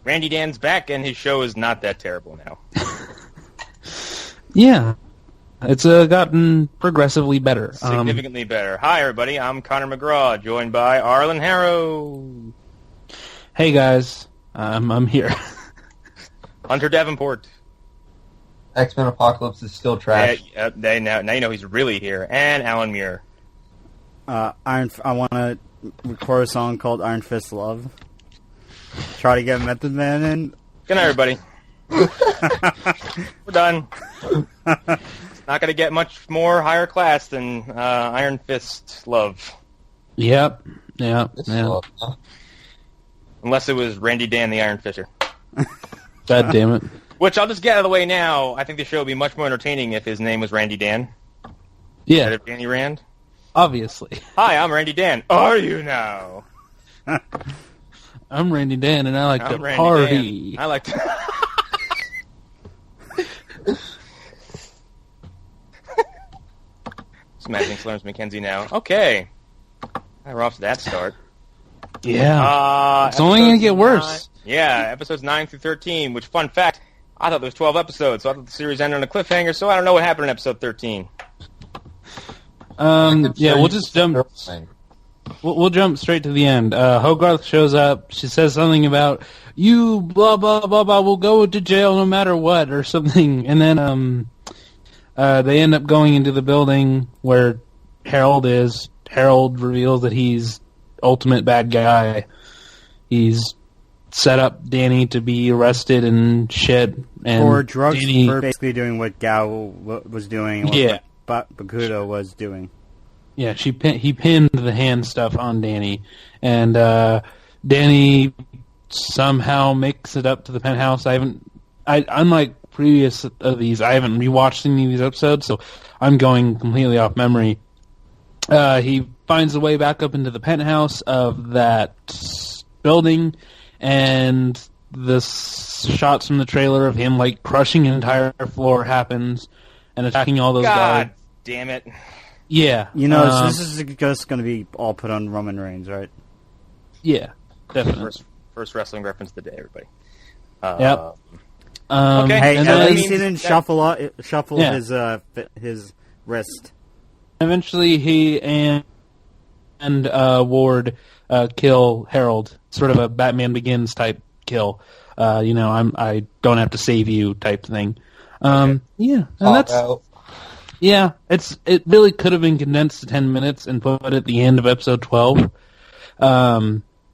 Randy Dan's back, and his show is not that terrible now. Yeah. It's gotten progressively better. Significantly better. Hi, everybody. I'm Connor McGraw, joined by Arlen Harrow. Hey, guys. I'm here. Hunter Davenport. X-Men Apocalypse is still trash. Now you know he's really here. And Alan Muir. I want to record a song called Iron Fist Love. Try to get Method Man in. Good night, everybody. We're done. It's not going to get much more higher class than Iron Fist Love. Yep. Yeah. Love, huh? Unless it was Randy Dan the Iron Fister. God damn it. Which I'll just get out of the way now. I think the show would be much more entertaining if his name was Randy Dan. Yeah. Instead of Danny Rand. Obviously. Hi, I'm Randy Dan. Are you now? I'm Randy Dan, and I like to Randy party. Dan. I like to... Just imagining Clarence McKenzie now. Okay. We're off to that start. Yeah. It's only going to get worse. Yeah, episodes 9 through 13, which, fun fact, I thought there was 12 episodes, so I thought the series ended on a cliffhanger, so I don't know what happened in episode 13. Yeah, we'll just jump... We'll jump straight to the end. Hogarth shows up. She says something about, you blah, blah, blah, blah, will go to jail no matter what, or something. And then they end up going into the building where Harold is. Harold reveals that he's ultimate bad guy. He's set up Danny to be arrested and shit. And for drugs, Danny, for basically doing what Gao was doing and what Bakudo was doing. Yeah, he pinned the hand stuff on Danny, and Danny somehow makes it up to the penthouse. Unlike previous of these, I haven't rewatched any of these episodes, so I'm going completely off memory. He finds a way back up into the penthouse of that building, and the shots from the trailer of him like crushing an entire floor happens and attacking all those guards. God damn it. Yeah. You know, this is just going to be all put on Roman Reigns, right? Yeah, definitely. First wrestling reference of the day, everybody. Yep. Okay. Hey, and at least he didn't shuffle his wrist. Eventually, he and Ward kill Harold. Sort of a Batman Begins type kill. I don't have to save you type thing. Okay. Yeah, and that's. Yeah, it really could have been condensed to 10 minutes and put at the end of episode 12,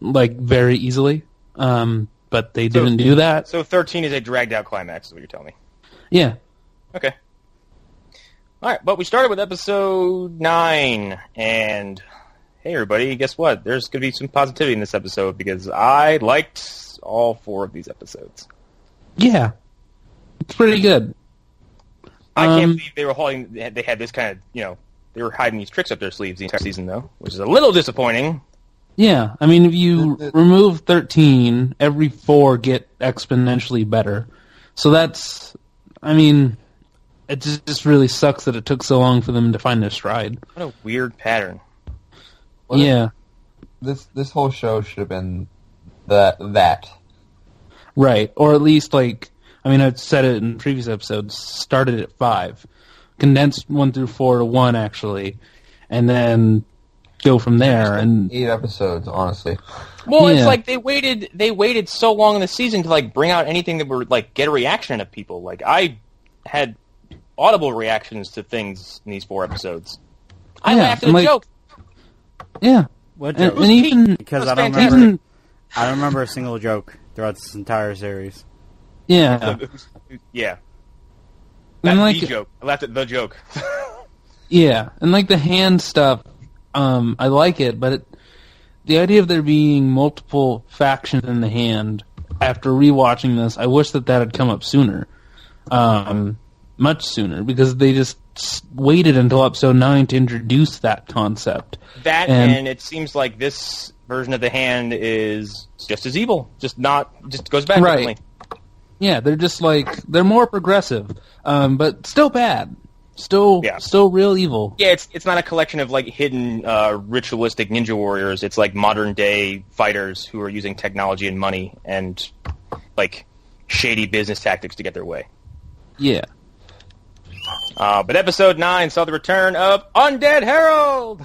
very easily. But they didn't do that. So 13 is a dragged out climax, is what you're telling me. Yeah. Okay. All right, but we started with episode 9, and hey, everybody, guess what? There's going to be some positivity in this episode because I liked all 4 of these episodes. Yeah, it's pretty good. I can't believe they were holding. They had this kind of, they were hiding these tricks up their sleeves the entire season, though, which is a little disappointing. Yeah, I mean, if you remove 13, every 4 get exponentially better. So that's, I mean, it just really sucks that it took so long for them to find their stride. What a weird pattern. This whole show should have been that. Right, or at least I've said it in previous episodes, started at 5. Condensed 1 through 4 to 1, actually. And then go from there. And 8 episodes, honestly. Well, it's like they waited so long in the season to, bring out anything that would, get a reaction of people. I had audible reactions to things in these 4 episodes. I laughed at a joke. Yeah. What joke? And even... Because I don't remember a single joke throughout this entire series. Yeah. Yeah. And the joke. I laughed at the joke. Yeah, and the hand stuff, I like it, but the idea of there being multiple factions in the hand, after rewatching this, I wish that had come up sooner. Much sooner, because they just waited until episode 9 to introduce that concept. And it seems like this version of the hand is just as evil, just goes back differently. Yeah, they're just they're more progressive, but still bad. Still real evil. Yeah, it's not a collection of hidden ritualistic ninja warriors. It's modern day fighters who are using technology and money, and like shady business tactics to get their way. Yeah. But episode 9 saw the return of Undead Harold,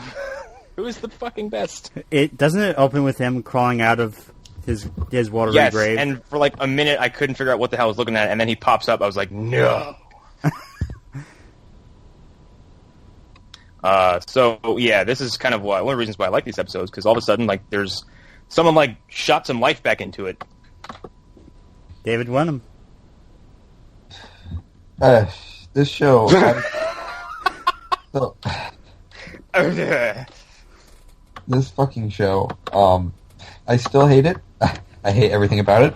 who is the fucking best. Doesn't it open with him crawling out of his watery grave? And for like a minute I couldn't figure out what the hell I was looking at, and then he pops up. I was like, no. So yeah, this is kind of one of the reasons why I like these episodes, because all of a sudden, like, there's someone like shot some life back into it. David Wenham. This show. This fucking show. I still hate it. I hate everything about it.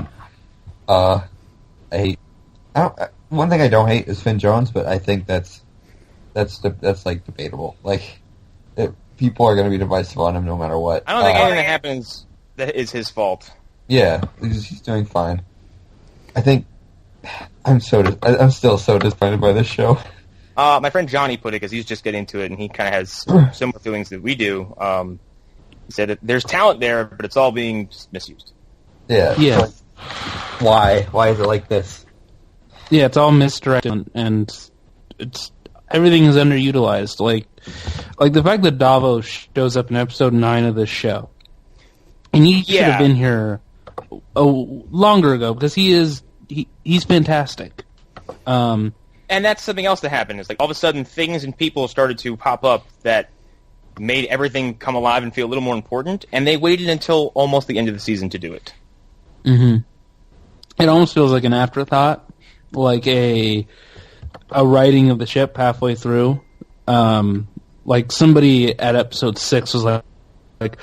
One thing I don't hate is Finn Jones, but I think that's like debatable. Like, people are going to be divisive on him no matter what. I don't think anything that happens that is his fault. Yeah, he's doing fine. I think I'm still so disappointed by this show. My friend Johnny put it, because he's just getting into it, and he kind of has similar feelings that we do. He said that there's talent there, but it's all being just misused. Yeah. Yeah. Like, why? Why is it like this? Yeah, it's all misdirected, and it's everything is underutilized. Like the fact that Davos shows up in episode 9 of this show, and he should have been here longer ago, because he's fantastic. And that's something else that happened. It's like all of a sudden things and people started to pop up that made everything come alive and feel a little more important, and they waited until almost the end of the season to do it. Mm-hmm. It almost feels like an afterthought, like a writing of the ship halfway through. Like somebody at episode 6 was like,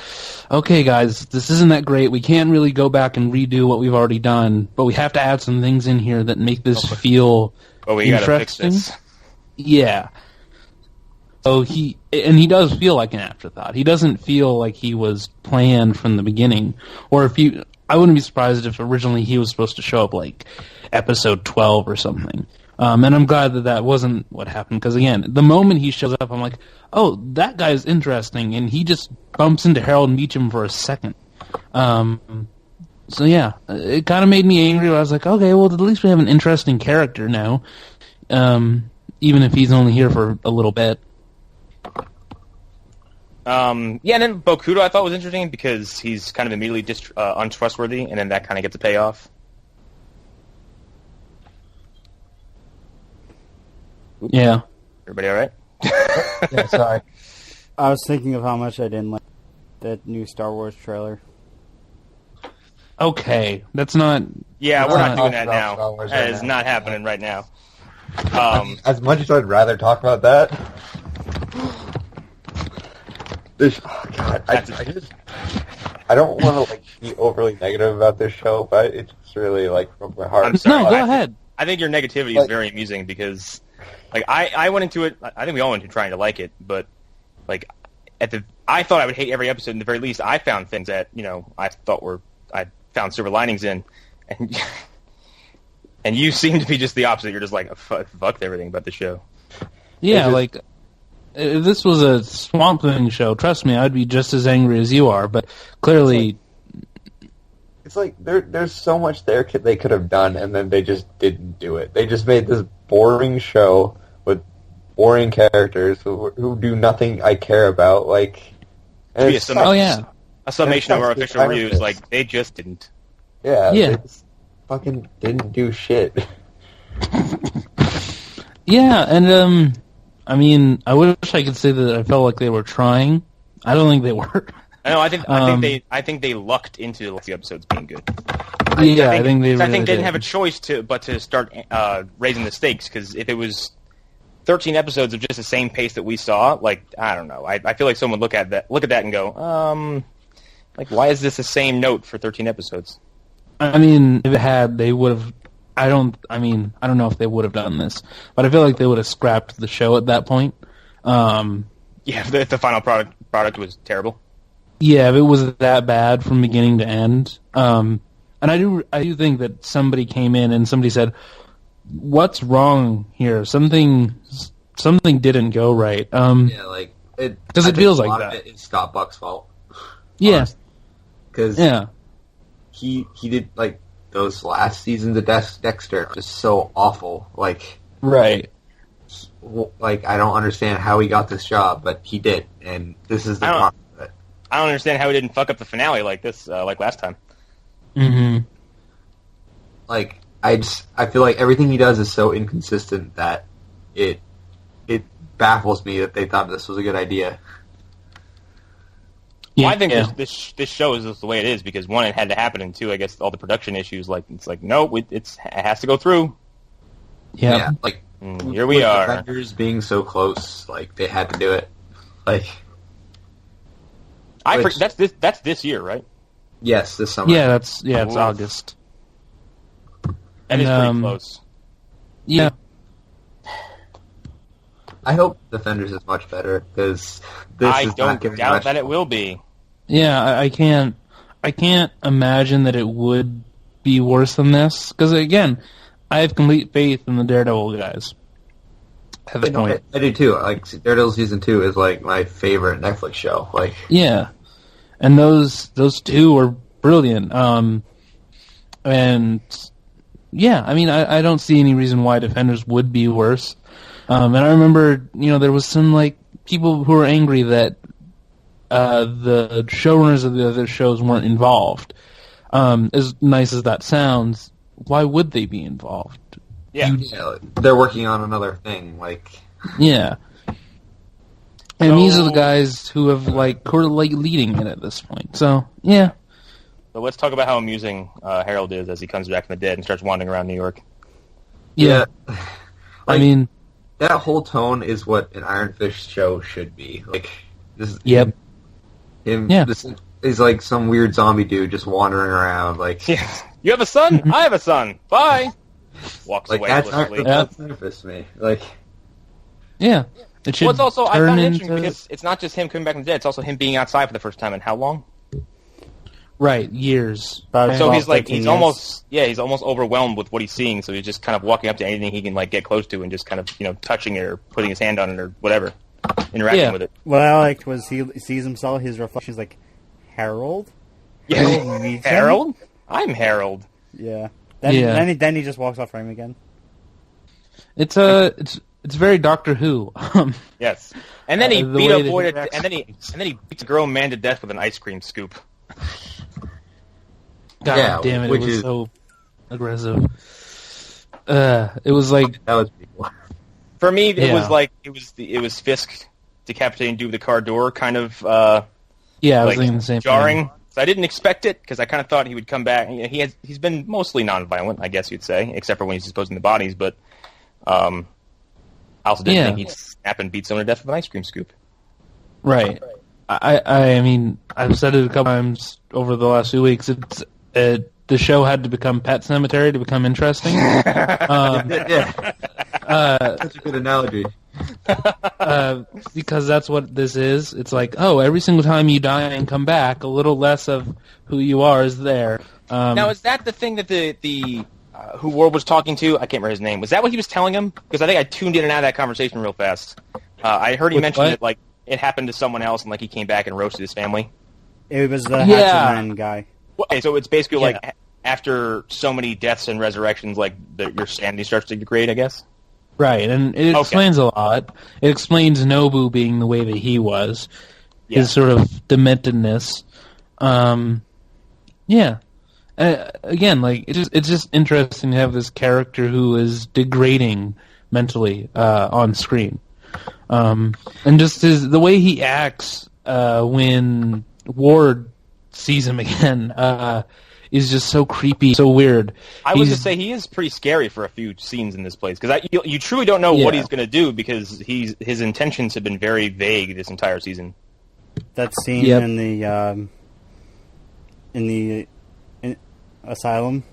okay guys, this isn't that great. We can't really go back and redo what we've already done, but we have to add some things in here that make this feel we interesting. Gotta fix this. Yeah. So he does feel like an afterthought. He doesn't feel like he was planned from the beginning. Or I wouldn't be surprised if originally he was supposed to show up like episode 12 or something. And I'm glad that wasn't what happened, because again, the moment he shows up, I'm like, oh, that guy's interesting, and he just bumps into Harold Meacham for a second. So yeah, it kind of made me angry. I was like, okay, well, at least we have an interesting character now, even if he's only here for a little bit. And then Bokuto I thought was interesting, because he's kind of immediately untrustworthy, and then that kind of gets a payoff. Yeah. Everybody all right? Yeah, sorry. I was thinking of how much I didn't like that new Star Wars trailer. Okay, that's not... Yeah, we're not doing that about Star now. Wars That right is now. not happening right now. As much as I'd rather talk about that, I don't want to like be overly negative about this show, but it's really like from my heart. I'm sorry. No, go ahead. I think your negativity is very amusing, because like I went into it. I think we all went into trying to like it, but like I thought I would hate every episode. In the very least, I found things that I found silver linings in, and you seem to be just the opposite. You're just like fuck everything about the show. Yeah, like if this was a Swamp Thing show, trust me, I'd be just as angry as you are. But clearly, it's like there's so much there they could have done, and then they just didn't do it. They just made this boring show with boring characters who do nothing I care about. Like, and a summation of our official benefits. reviews. Like, they just didn't. Yeah. Yeah. They just fucking didn't do shit. yeah, and I mean, I wish I could say that I felt like they were trying. I don't think they were. No, I think they lucked into the episodes being good. I think they didn't have a choice but to start raising the stakes, because if it was 13 episodes of just the same pace that we saw, like, I don't know. I feel like someone look at that and go, like, why is this the same note for 13 episodes? I mean, if it had, they would have. I don't know if they would have done this, but I feel like they would have scrapped the show at that point. Yeah, if the final product was terrible. Yeah, if it was that bad from beginning to end. And I do think that somebody came in and somebody said, "What's wrong here? Something didn't go right." Yeah, like because it feels like that. It's Scott Buck's fault. Yeah, Because yeah, he did like those last seasons of Dexter just so awful. Like, Right. I don't understand how he got this job, but he did, and this is the problem with it. I don't understand how he didn't fuck up the finale like this, like last time. Mm-hmm. Like, I feel like everything he does is so inconsistent that it baffles me that they thought this was a good idea. Well, I think this show is just the way it is because one, it had to happen, and two, I guess all the production issues. Like it's like no, it has to go through. Yeah. Like here we are. Avengers being so close, like they had to do it. Like that's this year, right? Yes, this summer. Yeah, it's Oof. August. That is pretty close. Yeah. I hope Defenders is much better because I don't doubt that it will be. Yeah, I can't imagine that it would be worse than this because again, I have complete faith in the Daredevil guys. At this point, I do too. Like Daredevil season 2 is like my favorite Netflix show. Like yeah, and those two are brilliant. And yeah, I mean, I don't see any reason why Defenders would be worse. And I remember, there was some like people who were angry that the showrunners of the other shows weren't involved. As nice as that sounds, why would they be involved? Yeah, they're working on another thing. Like yeah, and these are the guys who have who are leading it at this point. So yeah. So let's talk about how amusing Harold is as he comes back from the dead and starts wandering around New York. Yeah. I mean, that whole tone is what an Iron Fist show should be. Like, this. Yep. Him. Yeah. This is like some weird zombie dude just wandering around. Like, yeah. You have a son? I have a son. Bye. Walks away. That's Iron Fist to me. Like, yeah. It should. Well, it's also I found it interesting because it's not just him coming back from the dead; it's also him being outside for the first time. And how long? Right, years. So he's almost overwhelmed with what he's seeing. So he's just kind of walking up to anything he can get close to and just kind of touching it or putting his hand on it or whatever, interacting with it. What I liked was he sees himself, his reflection's like, Harold. Yeah, Harold. I'm Harold. Yeah. Then he just walks off frame again. It's very Doctor Who. Yes, and then he beat a boy and then he beats a grown man to death with an ice cream scoop. God damn it! It was so aggressive. It was like that was people. For me. It was Fisk decapitating dude with the car door, kind of. Yeah, I was thinking the same jarring. thing. So I didn't expect it because I kind of thought he would come back. He's been mostly nonviolent, I guess you'd say, except for when he's disposing the bodies. But I also didn't think he'd snap and beat someone to death with an ice cream scoop. Right. I mean, I've said it a couple times over the last few weeks. The show had to become Pet Sematary to become interesting. Yeah. That's a good analogy. Because that's what this is. It's like, every single time you die and come back, a little less of who you are is there. Now, is that the thing that the who Ward was talking to? I can't remember his name. Was that what he was telling him? Because I think I tuned in and out of that conversation real fast. I heard he mentioned that it happened to someone else and he came back and roasted his family. It was the Hatchet Man guy. Okay, so it's basically after so many deaths and resurrections, your sanity starts to degrade, I guess? Right, and it explains a lot. It explains Nobu being the way that he was. Yeah. His sort of dementedness. Yeah. Again, it's just interesting to have this character who is degrading mentally on screen. And just the way he acts when Ward sees him again is just so creepy, so weird. I would just say he is pretty scary for a few scenes in this place because you truly don't know what he's going to do because his intentions have been very vague this entire season. That scene in the asylum.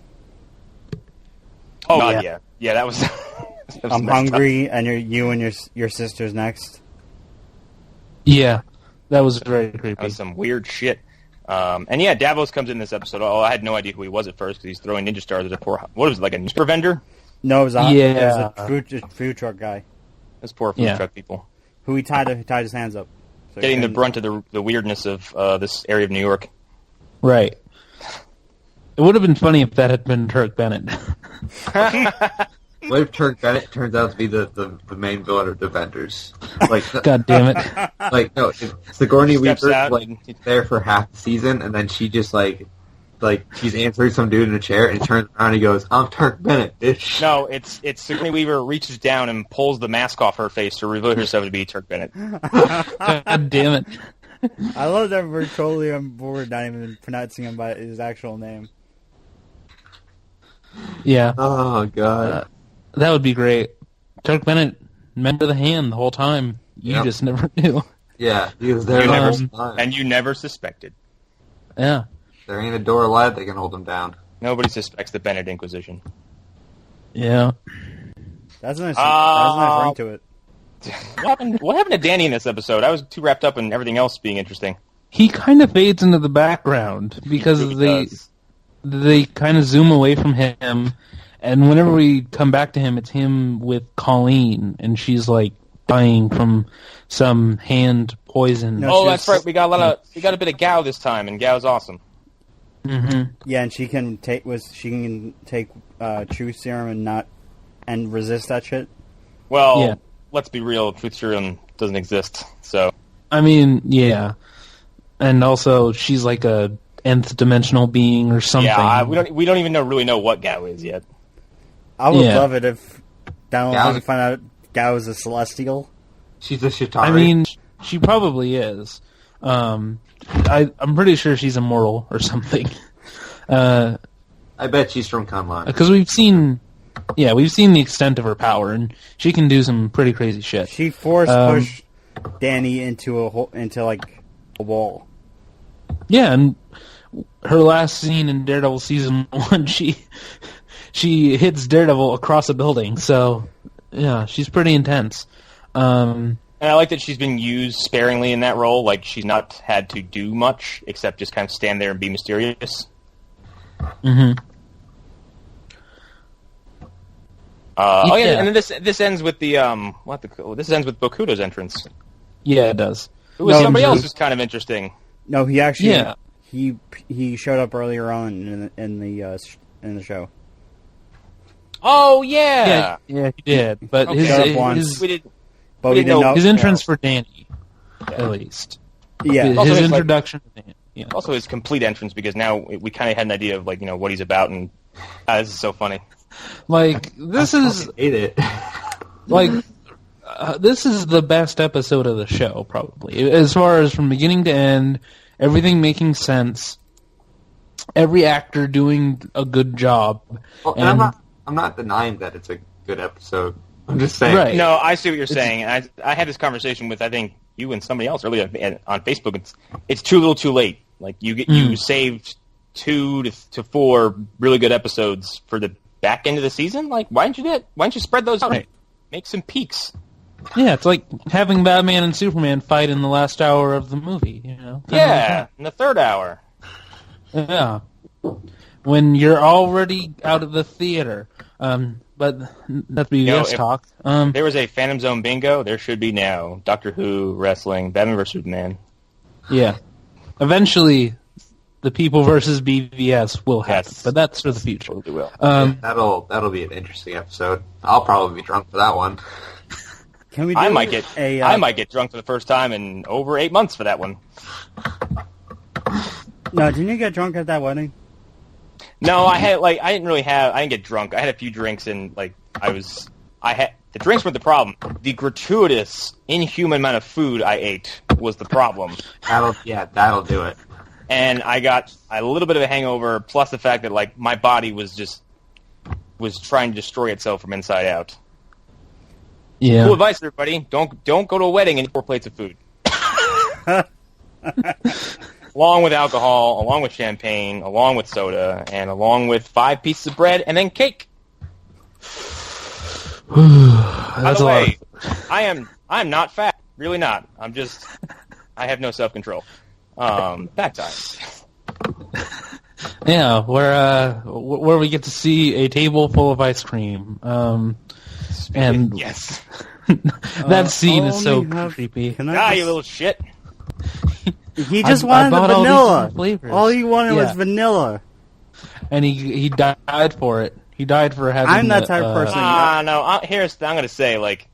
Oh yeah, that was. I'm hungry, and you and your sister's next. Yeah, that was very creepy. That was some weird shit. And Davos comes in this episode. I had no idea who he was at first because he's throwing ninja stars at a poor. What was it, like a newspaper vendor? No, it was a food truck guy. Those poor food truck people. Who he tied his hands up. So getting the brunt of the weirdness of this area of New York. Right. It would have been funny if that had been Turk Bennett. What if Turk Bennett turns out to be the main villain of Defenders? Like, God damn it. like no, Sigourney Steps Weaver out like there for half the season, and then she just like she's answering some dude in a chair, and he turns around and he goes, "I'm Turk Bennett, bitch." No, it's Sigourney Weaver reaches down and pulls the mask off her face to reveal herself to be Turk Bennett. God damn it. I love that we're totally on board, not even pronouncing him by his actual name. Yeah. Oh god. That would be great. Turk Bennett, member of the hand the whole time. You Yep. just never knew. Yeah, he was there You the never- whole time. And you never suspected. Yeah. There ain't a door alive that can hold him down. Nobody suspects the Bennett Inquisition. Yeah. That's a nice ring to it. What happened to Danny in this episode? I was too wrapped up in everything else being interesting. He kind of fades into the background because He really they kind of zoom away from him, and whenever we come back to him, it's him with Colleen, and she's like dying from some hand poison. No, Oh, she that's was- right. We got a bit of Gao this time, and Gao's awesome. Mm-hmm. Yeah, and she can take truth serum and resist that shit. Well, Yeah. let's be real. Truth serum doesn't exist, so I mean, yeah, and also she's like a nth dimensional being or something. yeah, we don't even really know what Gao is yet. I would Yeah. love it if down Gao- we find out Gao is a celestial. She's a Shatari. I mean, she probably is. I'm pretty sure she's immortal or something. I bet she's from Kunlun. Because we've seen the extent of her power, and she can do some pretty crazy shit. She pushed Danny into a wall. Yeah, and her last scene in Daredevil season 1, she hits Daredevil across a building. So yeah, she's pretty intense. And I like that she's been used sparingly in that role. Like, she's not had to do much except just kind of stand there and be mysterious. Mm-hmm. Oh yeah, Yeah. and then this ends with the this ends with Bokuto's entrance. Yeah, it does. It was No, somebody just- else who's kind of interesting. No, he actually Yeah. he showed up earlier on in the show. Oh yeah, Yeah, he did. But Okay. Shut up once. his we did. But We we didn't didn't know- know. his entrance for Danny, Yeah. at least. Yeah. His Also, it's like- introduction to Danny. Yeah. Also, his complete entrance, because now we kind of had an idea of what he's about, and this is so funny. Like this is Hate it. like this is the best episode of the show, probably, as far as from beginning to end, everything making sense, every actor doing a good job. Well, and I'm not denying that it's a good episode. I'm just saying. Right. No, I see what you're saying. And I had this conversation with, I think, you and somebody else earlier on Facebook. It's too little, too late. Like you saved 2 to 4 really good episodes for the back end of the season. Like, why didn't you do that? Why didn't you spread those out? Right. Make some peaks. Yeah, it's like having Batman and Superman fight in the last hour of the movie. You know? Yeah, in the third hour. Yeah. When you're already out of the theater. But that's BBS if talk. There was a Phantom Zone bingo. There should be now. Doctor Who, wrestling, Batman vs. Superman. Yeah. Eventually, the People versus BVS will happen, Yes. but that's for the future. Totally will. That'll be an interesting episode. I'll probably be drunk for that one. Can we? Do I might get drunk for the first time in over 8 months for that one. No, didn't you get drunk at that wedding? No, I didn't get drunk. I had a few drinks and the drinks were the problem. The gratuitous, inhuman amount of food I ate was the problem. That'll do it. And I got a little bit of a hangover, plus the fact that my body was trying to destroy itself from inside out. Yeah. Cool advice, everybody. Don't go to a wedding and eat 4 plates of food. Along with alcohol, along with champagne, along with soda, and along with 5 pieces of bread, and then cake. By That's the a lot. way, I'm not fat. Really not. I have no self-control. Back time. Yeah, where we get to see a table full of ice cream. And Yes. that scene is so only have- creepy. Can I Ah, just- you little shit. He just I wanted the bought all these vanilla. flavors. All he wanted was Yeah. vanilla. and he died for it. He died for having. I'm that type of person. No. I'm going to say, like,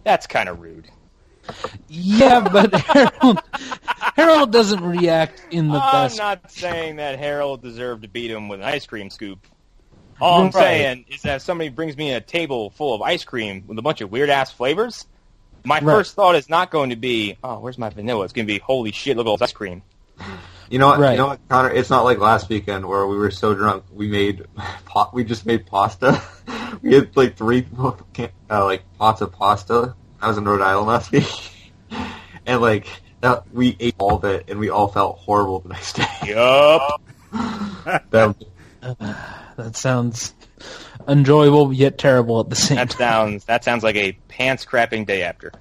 that's kind of rude. Yeah, but Harold doesn't react in the best. I'm not saying that Harold deserved to beat him with an ice cream scoop. All I'm saying is that if somebody brings me a table full of ice cream with a bunch of weird-ass flavors, my first thought is not going to be, oh, where's my vanilla? It's going to be, holy shit, look at all this ice cream. You know what? Right. You know what, Connor? It's not like last weekend where we were so drunk we just made pasta. We had like 3 pots of pasta. I was in Rhode Island last week, and we ate all of it, and we all felt horrible the next day. Yup. That sounds enjoyable yet terrible at the same time. That sounds like a pants-crapping day after.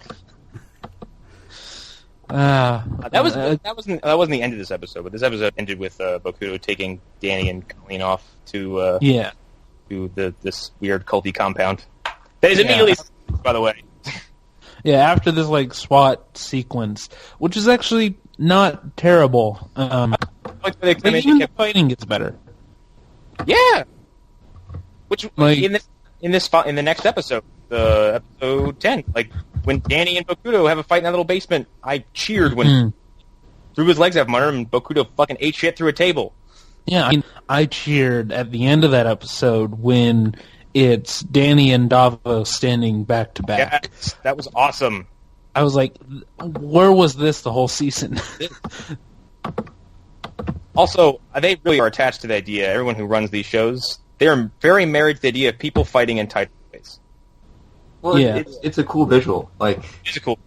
That wasn't the end of this episode, but this episode ended with Bokuto taking Danny and Colleen off to this weird culty compound. That is immediately, by the way. Yeah, after this SWAT sequence, which is actually not terrible. Even the fighting gets better. Yeah. Which in the next episode, episode 10, when Danny and Bokuto have a fight in that little basement, I cheered when threw his legs out from under him and Bokuto fucking ate shit through a table. Yeah, I cheered at the end of that episode when it's Danny and Davos standing back to back. Yes, that was awesome. I was like, where was this the whole season? Also, they really are attached to the idea. Everyone who runs these shows, they're very married to the idea of people fighting in tight space. Well, yeah. It's a cool visual. It's a cool.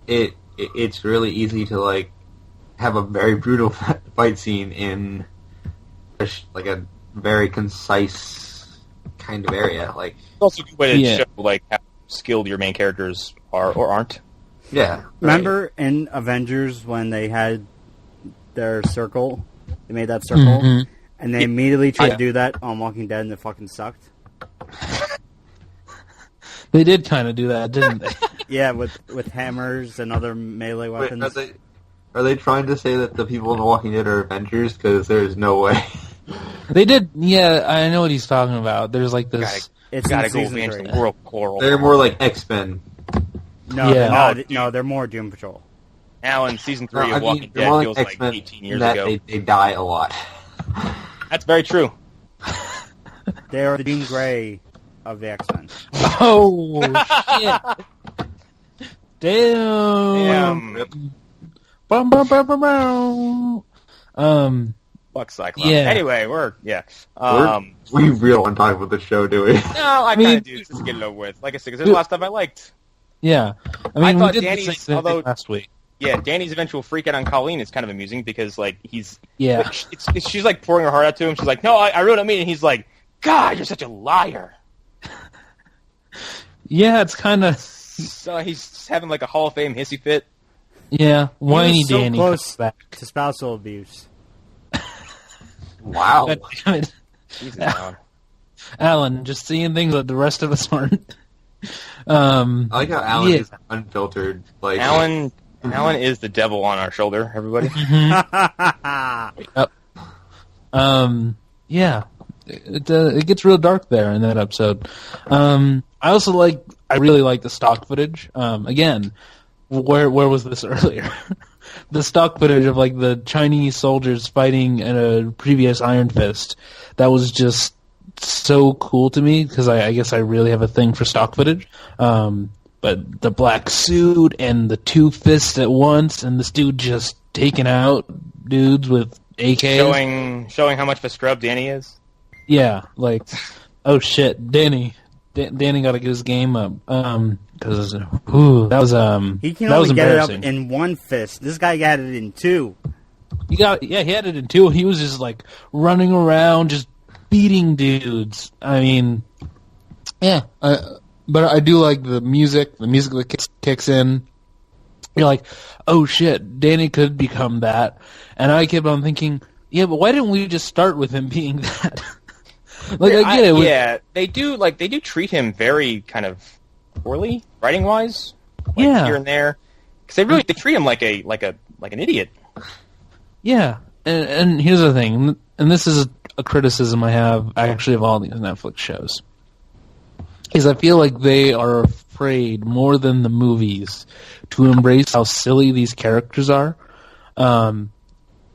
It's really easy to have a very brutal fight scene in a very concise kind of area. It's also a good way to show how skilled your main characters are or aren't. Yeah. Right. Remember in Avengers when they had their circle? They made that circle, and they immediately tried to do that on Walking Dead, and it fucking sucked. They did kind of do that, didn't they? Yeah, with hammers and other melee weapons. Wait, are they trying to say that the people in The Walking Dead are Avengers? Because there's no way. They did. Yeah, I know what he's talking about. There's this. It's gotta go against the world coral. They're more like X-Men. No, they're more Doom Patrol. Now in season 3 of Walking Dead feels like 18 years ago. They die a lot. That's very true. They are the Jean Grey of the X-Men. Oh, shit. Damn. Bum, bum, bum, bum, bum. Fuck Cyclops. Yeah. Anyway, we really want to talk about the show, do we? No, I kind of do. Just to get it over with. Like I said, because there's a lot of stuff I liked. Yeah. I thought Danny's, last week. Yeah, Danny's eventual freak out on Colleen is kind of amusing because, he's... Yeah. She's, pouring her heart out to him. She's like, no, I really don't mean it. And he's like, God, you're such a liar. Yeah, it's kind of... So he's having, a Hall of Fame hissy fit. Yeah, whiny so Danny. Close to spousal abuse. Wow. Alan, just seeing things that the rest of us aren't. I like how Alan is unfiltered. Alan is the devil on our shoulder, everybody. Yep. Yeah. It gets real dark there in that episode. I really like the stock footage. Again, where was this earlier? The stock footage of the Chinese soldiers fighting in a previous Iron Fist. That was just so cool to me because I guess I really have a thing for stock footage. But the black suit and the 2 fists at once, and this dude just taking out dudes with AKs, showing how much of a scrub Danny is. Yeah, oh shit, Danny got to get his game up. Because that was he can only get it up in 1 fist. This guy got it in 2. He had it in 2. He was just running around, just beating dudes. I mean, yeah. But I do like the music. The music that kicks in. You're like, oh shit, Danny could become that. And I kept on thinking, yeah, but why didn't we just start with him being that? I get it. Yeah, they do treat him very kind of poorly, writing wise. Yeah, here and there, because they treat him like an idiot. Yeah, and here's the thing, and this is a criticism I have actually of all these Netflix shows, is I feel like they are afraid more than the movies to embrace how silly these characters are.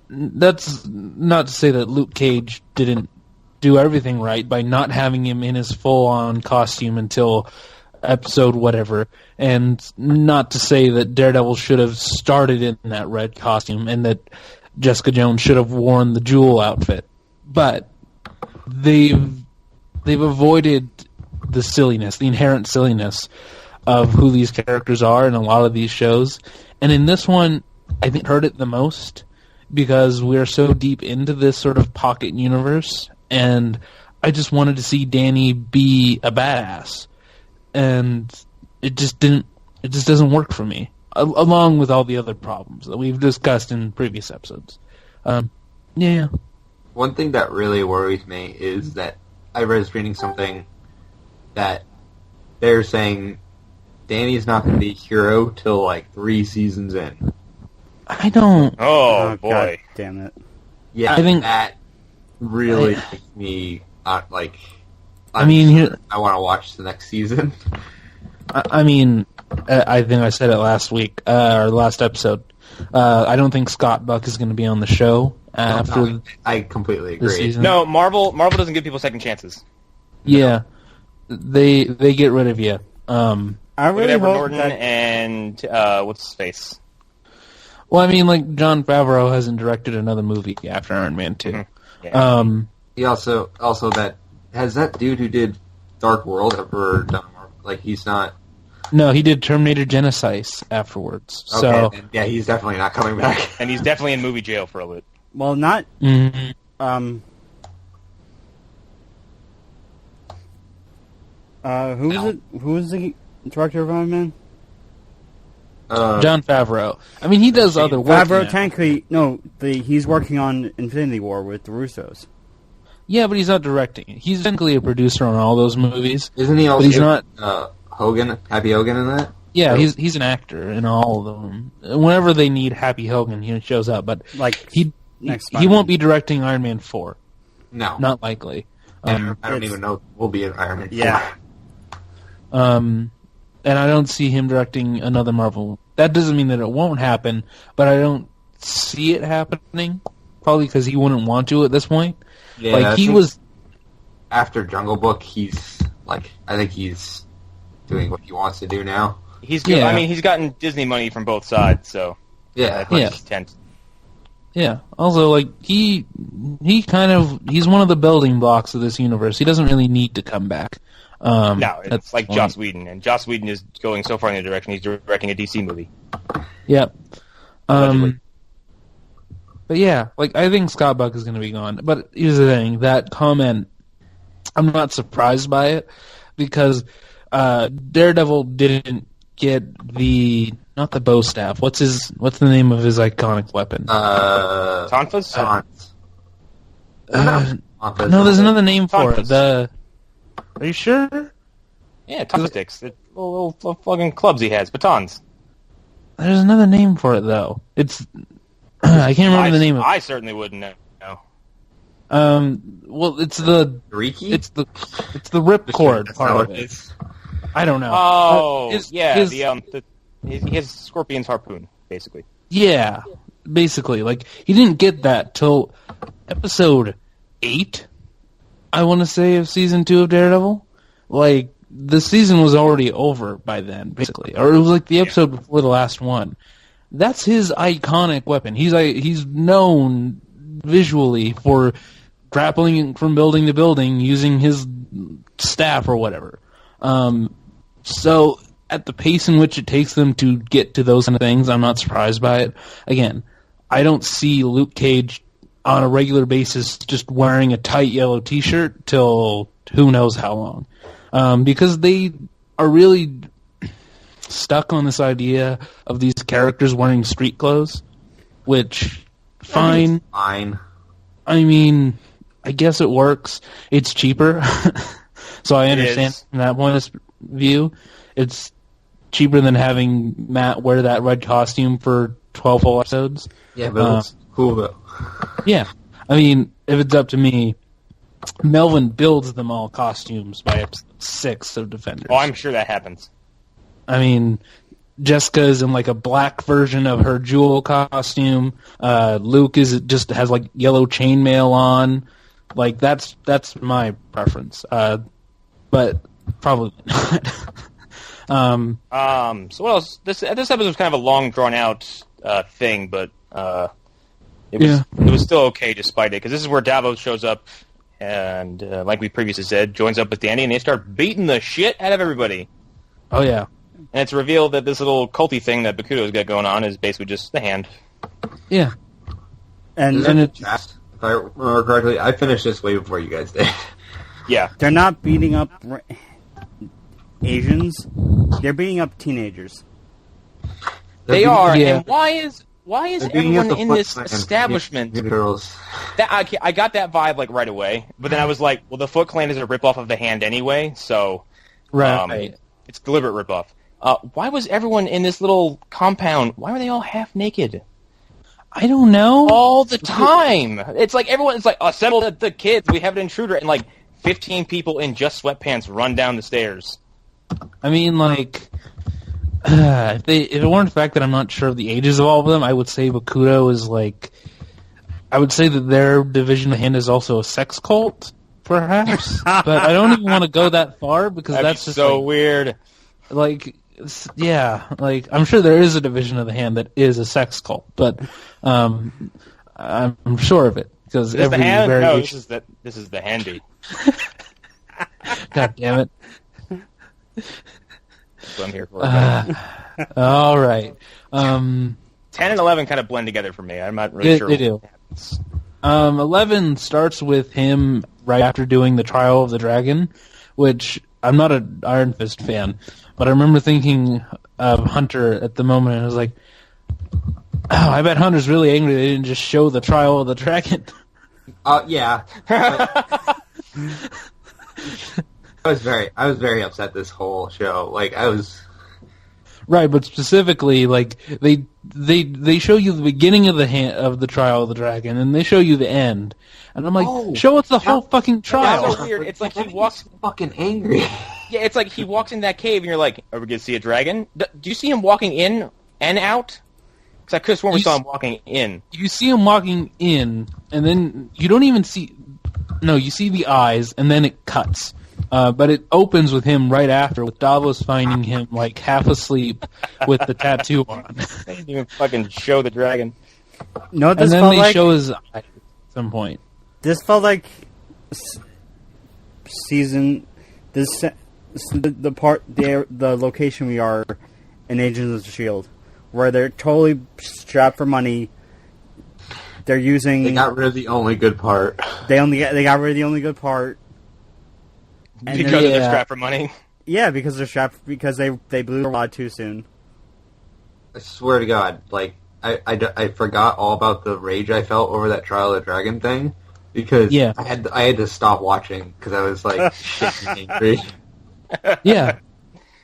That's not to say that Luke Cage didn't do everything right by not having him in his full-on costume until episode whatever, and not to say that Daredevil should have started in that red costume and that Jessica Jones should have worn the jewel outfit. But they've avoided the silliness, the inherent silliness of who these characters are in a lot of these shows. And in this one, I think hurt it the most because we're so deep into this sort of pocket universe, and I just wanted to see Danny be a badass. And it just doesn't work for me, along with all the other problems that we've discussed in previous episodes. Yeah. One thing that really worries me is that I was reading something that they're saying Danny's not going to be a hero till like 3 seasons in. I don't... Oh, boy. God damn it. Yeah, I think that really makes me, like... I mean, I want to watch the next season. I mean, I think I said it last week, or last episode. I don't think Scott Buck is going to be on the show after. No, I completely agree. Season. No, Marvel doesn't give people second chances. Yeah, they get rid of you. I really Edward hope Norton that... and what's his face? Well, I mean, like Jon Favreau hasn't directed another movie after Iron Man 2. Mm-hmm. Yeah. He also that has that dude who did Dark World ever done? Like he's not. No, he did Terminator Genesis afterwards. Okay, So then, yeah, he's definitely not coming back. And he's definitely in movie jail for a bit. Well, not... mhm. Who was it? Who was the director of Iron Man? Jon Favreau. I mean, he does other work. Favreau, now. technically, no, he's working on Infinity War with the Russos. Yeah, but he's not directing it. He's technically a producer on all those movies. Isn't he also? But he's not. Happy Hogan in that? Yeah, he's an actor in all of them. Whenever they need Happy Hogan, he shows up. But Like he next won't be directing Iron Man 4. No, Not likely. I don't even know. We'll be in Iron Man. Yeah. And I don't see him directing another Marvel. That doesn't mean that it won't happen, but I don't see it happening. Probably because he wouldn't want to at this point. Yeah, like he was after Jungle Book. He's like, I think he's doing what he wants to do now. He's good. Yeah. I mean, he's gotten Disney money from both sides, so Yeah, he's content. Yeah. Also, like he's one of the building blocks of this universe. He doesn't really need to come back. No, it's that's like the Joss point. Whedon, and Joss Whedon is going so far in the direction he's directing a DC movie. Yep. Allegedly. But yeah, like I think Scott Buck is going to be gone. But here's the thing: that comment, I'm not surprised by it because Daredevil didn't get not the bow staff. What's the name of his iconic weapon? Tonfas? No, there's another name for it. Tonfas. Are you sure? Yeah, tonfa sticks. The little fucking clubs he has, batons. There's another name for it though. It's I can't remember the name of it. I certainly wouldn't know. Well, it's the Riki? it's the ripcord part of it. I don't know. Oh, His- yeah, his- he has Scorpion's harpoon, basically. Yeah, basically, like he didn't get that till episode 8. I want to say of season 2 of Daredevil. Like the season was already over by then, basically, or it was like the episode before the last one. That's his iconic weapon. He's known visually for grappling from building to building using his staff or whatever. So at the pace in which it takes them to get to those kind of things, I'm not surprised by it. Again, I don't see Luke Cage on a regular basis just wearing a tight yellow t-shirt till who knows how long. Because they are really stuck on this idea of these characters wearing street clothes, which, fine. Fine. I mean, I guess it works. It's cheaper. So I understand is. from that point of view. It's cheaper than having Matt wear that red costume for 12 whole episodes. Yeah, but Cool though. Yeah. I mean, if it's up to me, Melvin builds them all costumes by episode 6 of Defenders. Oh, I'm sure that happens. I mean, Jessica's in like a black version of her Jewel costume. Luke just has like yellow chainmail on. Like that's my preference. But probably not. So what else? This episode was kind of a long, drawn out thing, but it was still okay despite it, because this is where Davos shows up and, like we previously said, joins up with Danny, and they start beating the shit out of everybody. Oh yeah, and it's revealed that this little culty thing that Bakuto's got going on is basically just the hand. Yeah, and if I remember correctly, I finished this way before you guys did. Yeah, they're not beating up Asians; they're beating up teenagers. They are, yeah. and why is everyone in this establishment? Girls. I got that vibe like right away, but then I was like, well, the Foot Clan is a ripoff of the Hand anyway, so right. It's deliberate ripoff. Why was everyone in this little compound? Why were they all half naked? I don't know. All the time. It's like everyone's like, assemble the kids. We have an intruder, and like 15 people in just sweatpants run down the stairs. I mean, like. If it weren't the fact that I'm not sure of the ages of all of them, I would say Bakuto is like... I would say that their division of Hand is also a sex cult, perhaps. But I don't even want to go that far, because that's just so weird. Like, yeah, like, I'm sure there is a division of the Hand that is a sex cult, but I'm sure of it, because every variation... No, this is the Handy. God damn it. That's what I'm here for. All right. 10 and 11 kind of blend together for me. I'm not really sure. They do. 11 starts with him right after doing the Trial of the Dragon, which I'm not an Iron Fist fan, but I remember thinking of Hunter at the moment, and I was like, oh, I bet Hunter's really angry they didn't just show the Trial of the Dragon. Yeah. I was very upset this whole show. Like, I was... Right, but specifically, like, they show you the beginning of the Trial of the Dragon, and they show you the end. And I'm like, show us the whole fucking trial. That's so weird. It's like he walks... fucking angry. Yeah, it's like he walks in that cave, and you're like, are we going to see a dragon? Do you see him walking in and out? Because I could have sworn we saw him walking in. You see him walking in, and then you don't even see... No, you see the eyes, and then it cuts. But it opens with him right after, with Davos finding him like half asleep with the tattoo on. They didn't even fucking show the dragon. No, and then they show his eye at some point. This felt like season. The location we are in Agents of S.H.I.E.L.D., where they're totally strapped for money. They're using. They got rid of the only good part. They got rid of the only good part. Because they're strapped for money? Yeah, because they're strapped, because they blew the rod too soon. I swear to God, like, I forgot all about the rage I felt over that Trial of the Dragon thing, because I had to stop watching, because I was, like, shit angry. Yeah.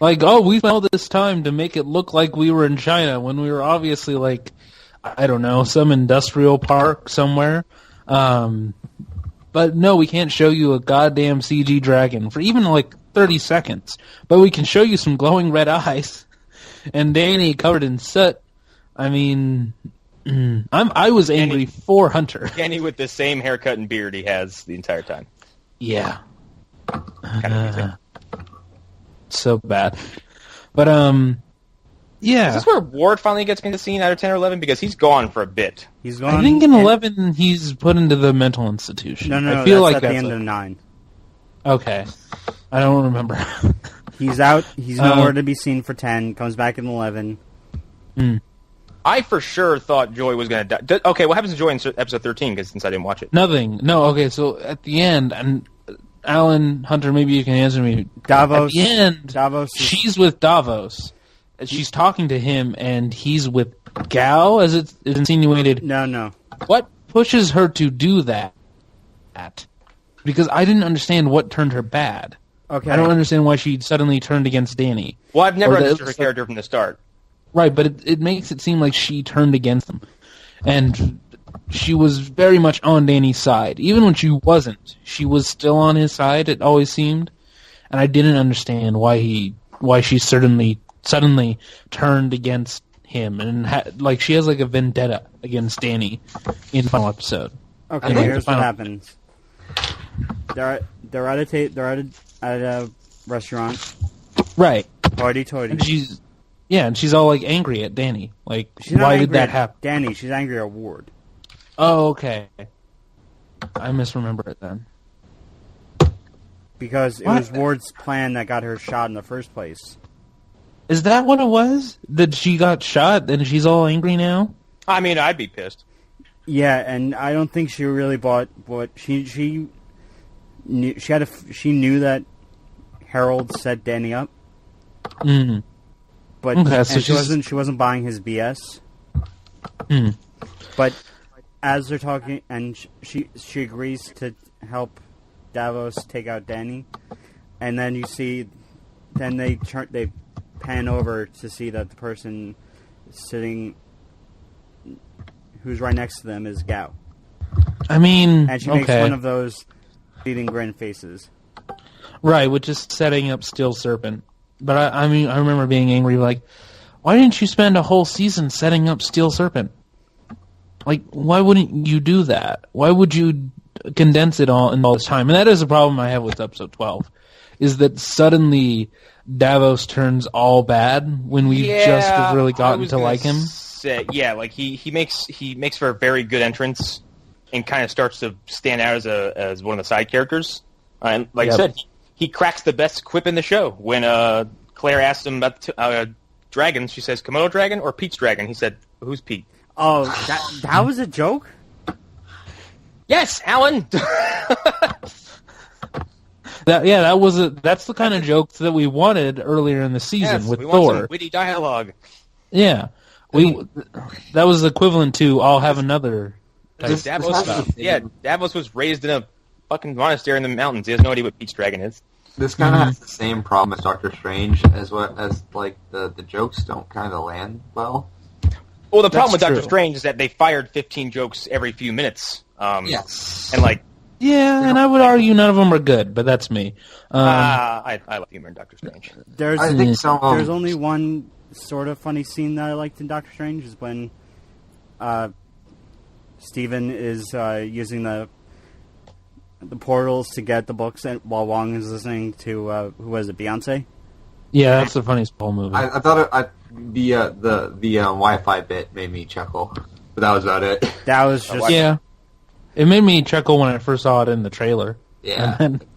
Like, we spent all this time to make it look like we were in China, when we were obviously, like, I don't know, some industrial park somewhere. But no, we can't show you a goddamn CG dragon for even like 30 seconds. But we can show you some glowing red eyes and Danny covered in soot. I mean, I was angry for Hunter. Danny with the same haircut and beard he has the entire time. Yeah. Kind of so bad. But yeah. Is this where Ward finally gets me the scene out of 10 or 11? Because he's gone for a bit. He's gone. I think in 11 he's put into the mental institution. No, I feel that's like at the end of 9. Okay. I don't remember. He's out. He's nowhere to be seen for 10. Comes back in 11. I for sure thought Joy was going to die. Okay, what happens to Joy in episode 13? Because since I didn't watch it. Nothing. No, okay, so at the end, and Alan, Hunter, maybe you can answer me. Davos. At the end, Davos she's with Davos. She's talking to him, and he's with Gao, as it's insinuated. No. What pushes her to do that? Because I didn't understand what turned her bad. Okay. I don't understand why she suddenly turned against Danny. Well, I've never understood her character from the start. Right, but it makes it seem like she turned against him. And she was very much on Danny's side. Even when she wasn't, she was still on his side, it always seemed. And I didn't understand why she suddenly turned against him. And like she has like a vendetta against Danny in the final episode. Okay, here's what happens. They're at a restaurant. Right. Hoity-toity. And she's all like angry at Danny. Like, she's why did that happen? Danny, she's angry at Ward. Oh, okay. I misremember it then. Because it was Ward's plan that got her shot in the first place. Is that what it was? That she got shot and she's all angry now? I mean, I'd be pissed. Yeah, and I don't think she really bought what she knew. She knew that Harold set Danny up. Mm. But okay, so she wasn't buying his BS. Mm. But as they're talking, and she agrees to help Davos take out Danny, and then then they pan over to see that the person sitting, who's right next to them, is Gao. I mean, and she makes one of those eating grin faces. Right, which is setting up Steel Serpent. But I mean, I remember being angry, like, why didn't you spend a whole season setting up Steel Serpent? Like, why wouldn't you do that? Why would you condense it all in all this time? And that is a problem I have with episode 12, is that suddenly Davos turns all bad when we just have really gotten to like him. Like he makes for a very good entrance and kind of starts to stand out as one of the side characters. And like I said, he cracks the best quip in the show. When Claire asked him about dragons, she says, Komodo dragon or Pete's dragon? He said, who's Pete? Oh, that was a joke? Yes, Alan! That's the kind of joke that we wanted earlier in the season with we Thor. Want some witty dialogue. Yeah. That was equivalent to I'll have another type Davos stuff. Yeah, Davos was raised in a fucking monastery in the mountains. He has no idea what Pete's dragon is. This kind of has the same problem as Doctor Strange, as like the jokes don't kind of land well. Well, the problem with Doctor Strange is that they fired 15 jokes every few minutes. Yes. And like. Yeah, and I would argue none of them are good, but that's me. I like humor in Doctor Strange. There's only one sort of funny scene that I liked in Doctor Strange is when Steven is using the portals to get the books while Wong is listening to who was it, Beyonce? Yeah, that's the funniest whole movie. I thought the Wi-Fi bit made me chuckle, but that was about it. That was just It made me chuckle when I first saw it in the trailer. Yeah. And then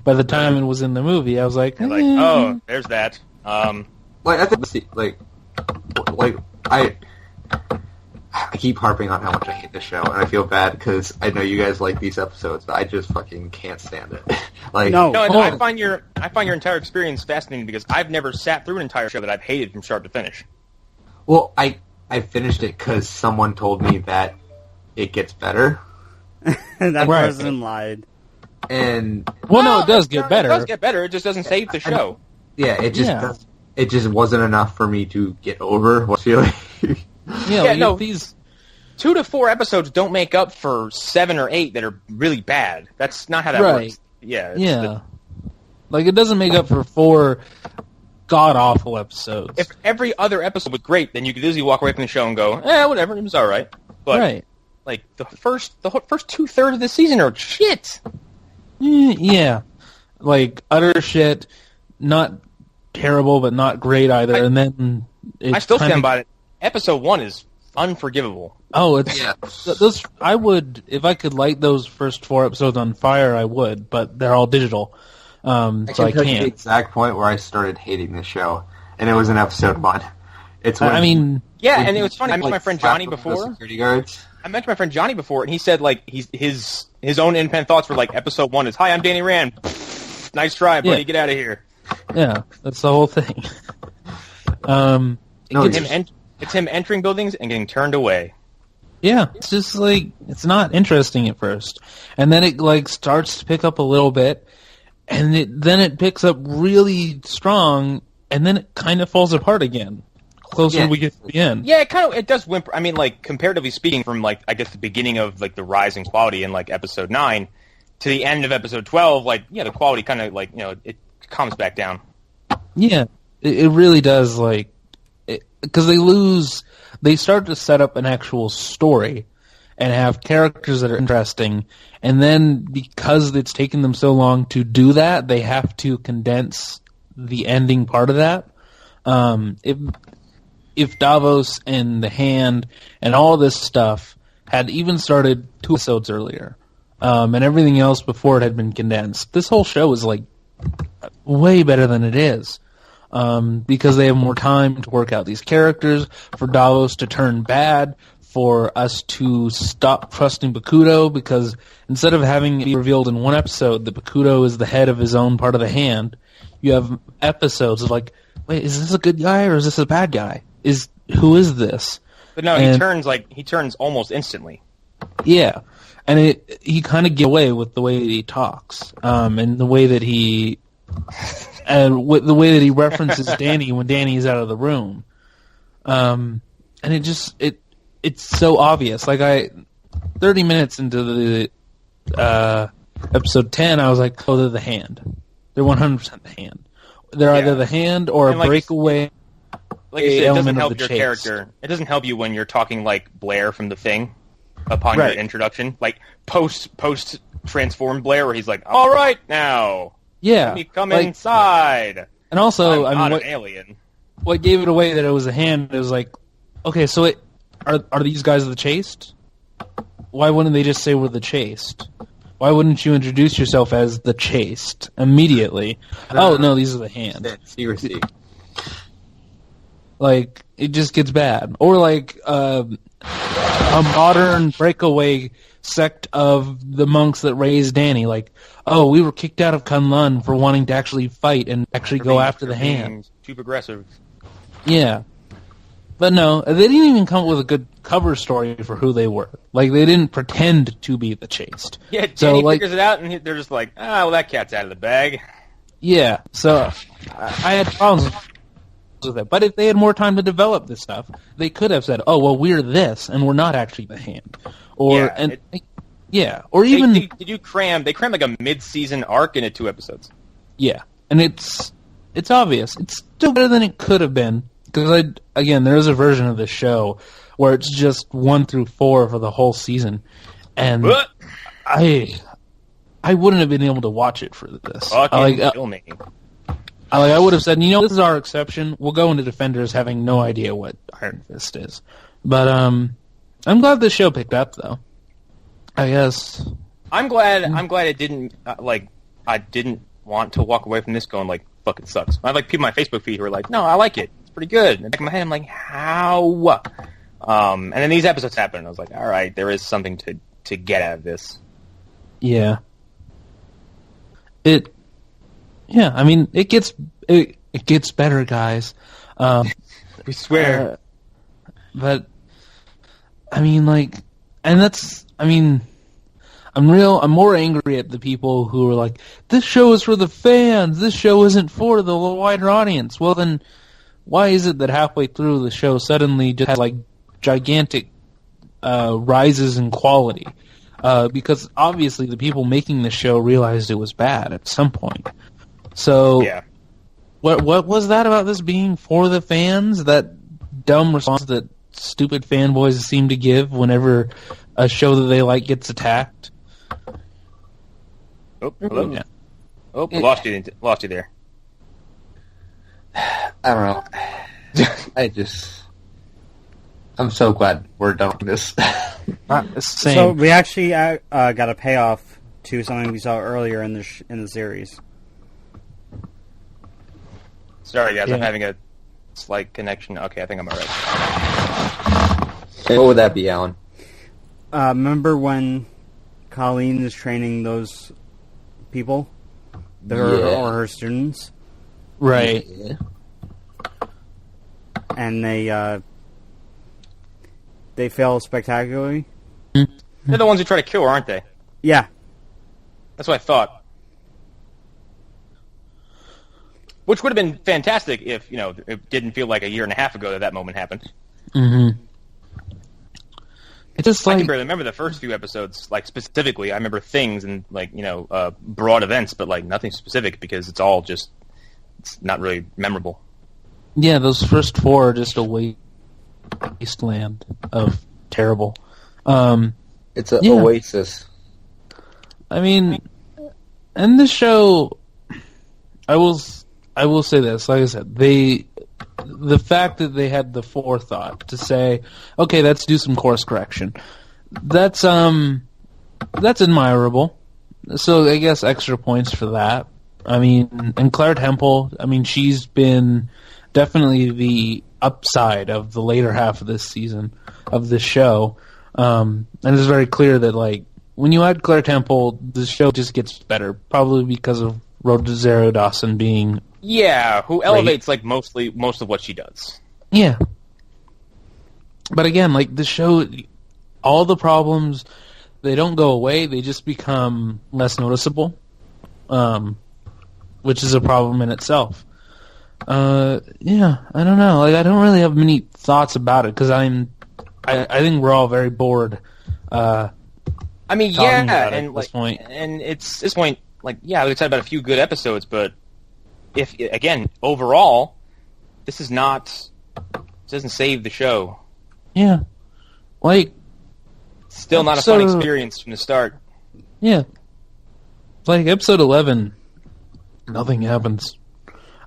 by the time it was in the movie, I was like, oh, there's that. Like I think I keep harping on how much I hate this show, and I feel bad because I know you guys like these episodes, but I just fucking can't stand it. I find your entire experience fascinating because I've never sat through an entire show that I've hated from start to finish. Well, I finished it because someone told me that it gets better. That person lied. And no, it does get better. It does get better. It just doesn't save the show. It just wasn't enough for me to get over what feeling. These 2 to 4 episodes don't make up for 7 or 8 that are really bad. That's not how that works. Yeah. Like, it doesn't make up for 4 god-awful episodes. If every other episode was great, then you could easily walk away from the show and go, whatever, it was all right. But, like, the first 2/3 of the season are shit. Yeah. Like, utter shit, not terrible, but not great either, and then... I still stand by it. Episode 1 is unforgivable. Oh, those. I would, if I could light those first 4 episodes on fire, I would, but they're all digital, so I can't. The exact point where I started hating the show, and it was in episode 1. It's when and it was funny. I mentioned my friend Johnny before. Security guards. I mentioned my friend Johnny before, and he said like his own independent thoughts were like episode 1 is, "Hi, I'm Danny Rand. Nice try, buddy. Get out of here." Yeah, that's the whole thing. It's him entering buildings and getting turned away. Yeah, it's just like, it's not interesting at first. And then it like starts to pick up a little bit, and then it picks up really strong, and then it kind of falls apart again closer we get to the end. Yeah, it does whimper. I mean, like, comparatively speaking, from, like, I guess the beginning of, like, the rise in quality in, like, episode 9 to the end of episode 12, like, yeah, the quality kind of, like, it calms back down. Yeah, it really does, like, because they start to set up an actual story and have characters that are interesting, and then because it's taken them so long to do that, they have to condense the ending part of that. If Davos and the Hand and all this stuff had even started 2 episodes earlier, and everything else before it had been condensed, this whole show is like way better than it is. Because they have more time to work out these characters, for Davos to turn bad, for us to stop trusting Bakuto, because instead of having it be revealed in one episode that Bakuto is the head of his own part of the Hand, you have episodes of like, wait, is this a good guy or is this a bad guy? Who is this? But no, he turns almost instantly. Yeah, and he kind of gets away with the way that he talks, and the way that he, and with the way that he references Danny when Danny is out of the room, and it's so obvious. Like 30 minutes into the episode 10, I was like, oh, they're the Hand. They're 100% the Hand. They're either the Hand or a breakaway. Like I said, it doesn't help your character. It doesn't help you when you're talking like Blair from The Thing upon your introduction. Like post transformed Blair, where he's like, "All right, now, let me come inside." And also, I'm not an alien. What gave it away that it was a Hand? It was like, okay, so are these guys the Chaste? Why wouldn't they just say we're the Chaste? Why wouldn't you introduce yourself as the Chaste immediately? Oh no, these are the Hand. Secrecy. Like, it just gets bad. Or like a modern breakaway sect of the monks that raised Danny. Like, oh, we were kicked out of Kunlun for wanting to actually fight and actually go after the Hand. Too progressive. Yeah. But no, they didn't even come up with a good cover story for who they were. Like, they didn't pretend to be the Chaste. Yeah, Danny figures it out, and they're just like, well, that cat's out of the bag. Yeah, so I had problems with it. But if they had more time to develop this stuff, they could have said, oh, well, we're this, and we're not actually the Hand. Or, or even... They cram like a mid-season arc into 2 episodes. Yeah, and it's obvious. It's still better than it could have been. Because, again, there is a version of the show where it's just 1 through 4 for the whole season. And I wouldn't have been able to watch it for this. Kill me. I would have said, this is our exception. We'll go into Defenders having no idea what Iron Fist is. But I'm glad the show picked up, though. I guess. I'm glad it didn't, I didn't want to walk away from this going, like, fucking sucks. I have, like, people on my Facebook feed who are like, no, I like it. It's pretty good. In the back of my head, I'm like, how? And then these episodes happen, and I was like, all right, there is something to get out of this. Yeah. I mean, it gets better, guys. We swear. But, I mean, like, and that's, I mean, I'm more angry at the people who are like, this show is for the fans, this show isn't for the wider audience. Well then, why is it that halfway through the show suddenly just has, like, gigantic rises in quality? Because obviously the people making the show realized it was bad at some point. So, what was that about this being for the fans? That dumb response that stupid fanboys seem to give whenever a show that they like gets attacked. Oh, hello. Yeah. Oh, lost you there. I don't know. I'm so glad we're done with this. Same. So we actually got a payoff to something we saw earlier in the series. Sorry, guys, I'm having a slight connection. Okay, I think I'm alright. Hey, what would that be, Alan? Remember when Colleen is training those people? Or her students? Right. Yeah. And they fail spectacularly? They're the ones who try to kill her, aren't they? Yeah. That's what I thought. Which would have been fantastic if, it didn't feel like a year and a half ago that moment happened. Mm-hmm. It's just I like... can barely remember the first few episodes, like, specifically. I remember things and, like, broad events, but, like, nothing specific because it's all just, it's not really memorable. Yeah, those first 4 are just a wasteland of terrible. It's an oasis. I mean, and this show, I will say this, like I said, the fact that they had the forethought to say, okay, let's do some course correction, that's admirable. So I guess extra points for that. I mean, and Claire Temple, I mean, she's been definitely the upside of the later half of this season, of this show. And it's very clear that, like, when you add Claire Temple, the show just gets better, probably because of Rosario Dawson being... Yeah, who elevates, like, most of what she does. Yeah. But again, like, the show, all the problems, they don't go away, they just become less noticeable, which is a problem in itself. Yeah, I don't know. Like, I don't really have many thoughts about it, because I think we're all very bored. I mean, yeah, and like, and it's this point, like, yeah, we talked about a few good episodes, but if again, overall, this doesn't save the show. Yeah, like, still not a fun experience from the start. Yeah, like episode 11, nothing happens.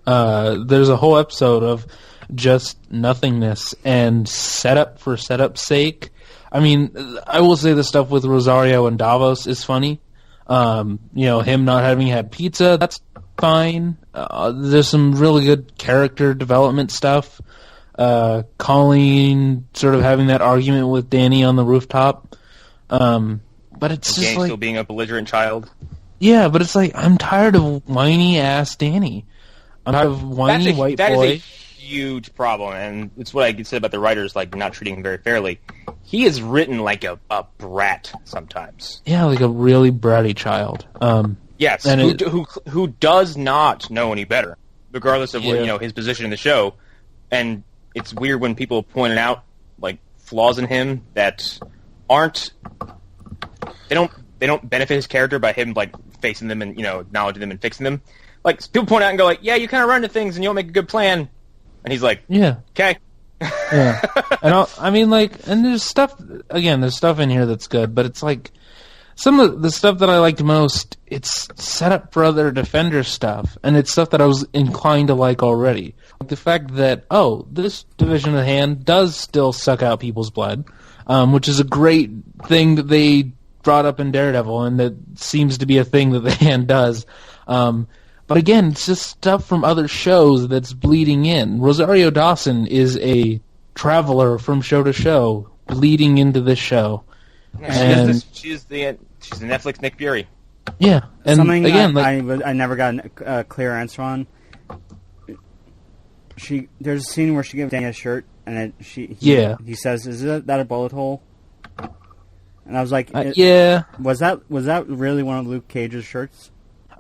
There's a whole episode of just nothingness and setup for setup's sake. I mean, I will say the stuff with Rosario and Davos is funny. Him not having had pizza, that's fine. There's some really good character development stuff. Colleen sort of having that argument with Danny on the rooftop. But it's just Danny like... still being a belligerent child. Yeah, but it's like, I'm tired of whiny-ass Danny. I'm tired of whiny white boy. That is a huge problem, and it's what I could say about the writers, like, not treating him very fairly. He is written like a brat sometimes. Yeah, like a really bratty child. Yes, and who does not know any better, regardless of what, his position in the show. And it's weird when people point out, like, flaws in him that aren't... They don't benefit his character by him, like, facing them and, acknowledging them and fixing them. Like, people point out and go, like, yeah, you kind of run into things and you don't make a good plan. And he's like, yeah, okay. Yeah. And there's stuff in here that's good, but it's like, some of the stuff that I liked most, it's set up for other Defender stuff, and it's stuff that I was inclined to like already. Like the fact that, this Division of the Hand does still suck out people's blood, which is a great thing that they brought up in Daredevil, and that seems to be a thing that the Hand does. But again, it's just stuff from other shows that's bleeding in. Rosario Dawson is a traveler from show to show, bleeding into this show. Yeah, she's the Netflix Nick Fury. Yeah, and something again, I never got a clear answer on. There's a scene where she gives Danny a shirt, and he says, "Is that a bullet hole?" And I was like, "Yeah." Was that really one of Luke Cage's shirts?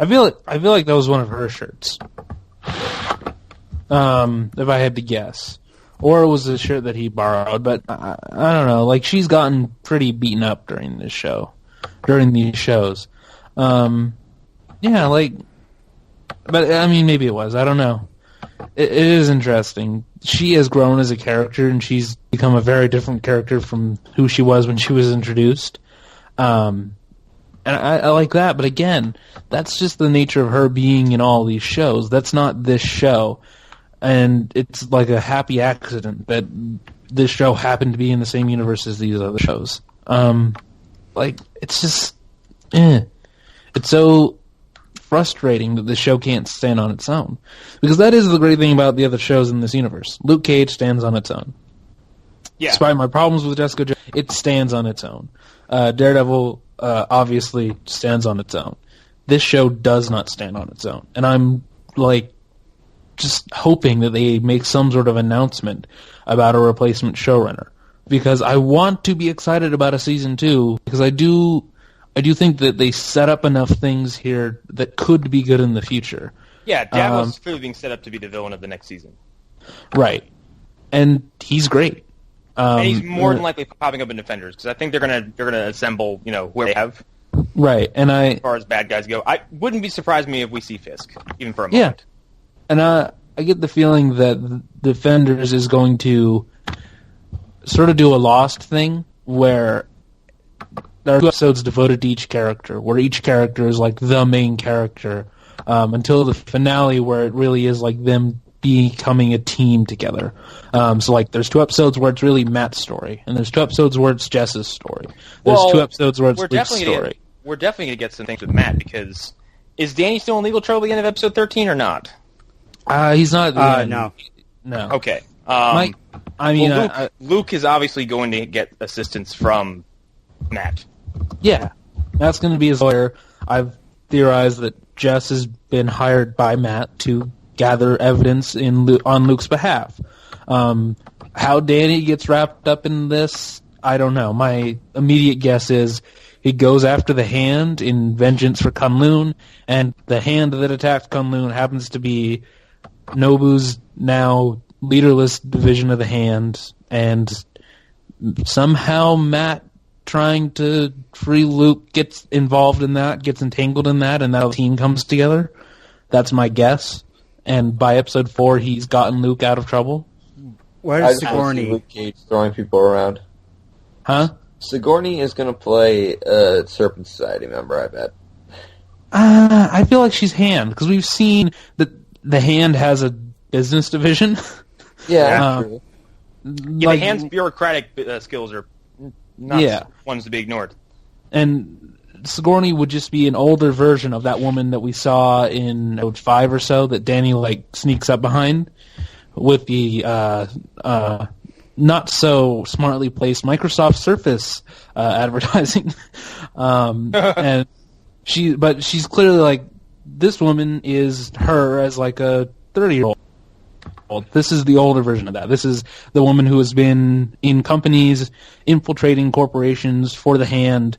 I feel like that was one of her shirts. If I had to guess. Or it was a shirt that he borrowed, but I don't know. Like, she's gotten pretty beaten up during these shows. Yeah, like, but I mean, maybe it was. I don't know. It is interesting. She has grown as a character, and she's become a very different character from who she was when she was introduced. And I like that, but again, that's just the nature of her being in all these shows. That's not this show. And it's like a happy accident that this show happened to be in the same universe as these other shows. It's just... It's so frustrating that the show can't stand on its own. Because that is the great thing about the other shows in this universe. Luke Cage stands on its own. Yeah. Despite my problems with Jessica Jones, it stands on its own. Daredevil obviously stands on its own. This show does not stand on its own. And I'm, like, just hoping that they make some sort of announcement about a replacement showrunner. Because I want to be excited about a season 2, because I I do think that they set up enough things here that could be good in the future. Yeah, Davos is clearly being set up to be the villain of the next season. Right. And he's great. And he's more than likely popping up in Defenders, because I think they're gonna assemble, whoever they have. Right, and as far as bad guys go, I wouldn't be surprised me if we see Fisk, even for a moment. Yeah, and I get the feeling that Defenders is going to sort of do a Lost thing, where there are 2 episodes devoted to each character, where each character is like the main character, until the finale, where it really is like them becoming a team together. So like there's 2 episodes where it's really Matt's story, and there's 2 episodes where it's Jess's story. There's 2 episodes where it's Luke's story. We're definitely going to get some things with Matt, because is Danny still in legal trouble at the end of episode 13 or not? He's not. No. Okay. Luke is obviously going to get assistance from Matt. Yeah, Matt's going to be his lawyer. I've theorized that Jess has been hired by Matt to gather evidence on Luke's behalf. How Danny gets wrapped up in this, I don't know. My immediate guess is he goes after the Hand in vengeance for Kunlun, and the Hand that attacked Kunlun happens to be Nobu's now leaderless division of the Hand, and somehow Matt trying to free Luke gets involved in that, gets entangled in that, and that the team comes together. That's my guess. And by episode 4, he's gotten Luke out of trouble. Where's Sigourney? Luke Cage throwing people around. Huh? Sigourney is going to play a Serpent Society member, I bet. I feel like she's Hand, because we've seen that the Hand has a business division. Yeah, true. The Hand's bureaucratic skills are not ones to be ignored. And Sigourney would just be an older version of that woman that we saw in episode 5 or so that Danny sneaks up behind with the not so smartly placed Microsoft Surface advertising. And she's clearly this woman is her as a 30-year-old. This is the older version of that. This is the woman who has been in companies, infiltrating corporations for the Hand,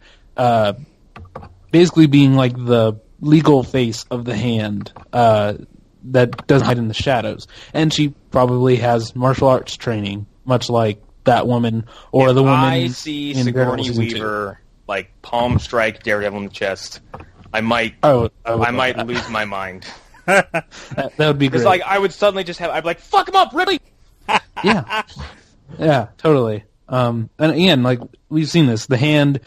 basically being the legal face of the Hand that doesn't hide in the shadows. And she probably has martial arts training, much like that woman or the woman. I see Sigourney Weaver palm strike Daredevil in the chest. I might lose my mind. that would be great. Because I would suddenly I'd be like, fuck him up, really? Yeah, totally. And again, we've seen this. The Hand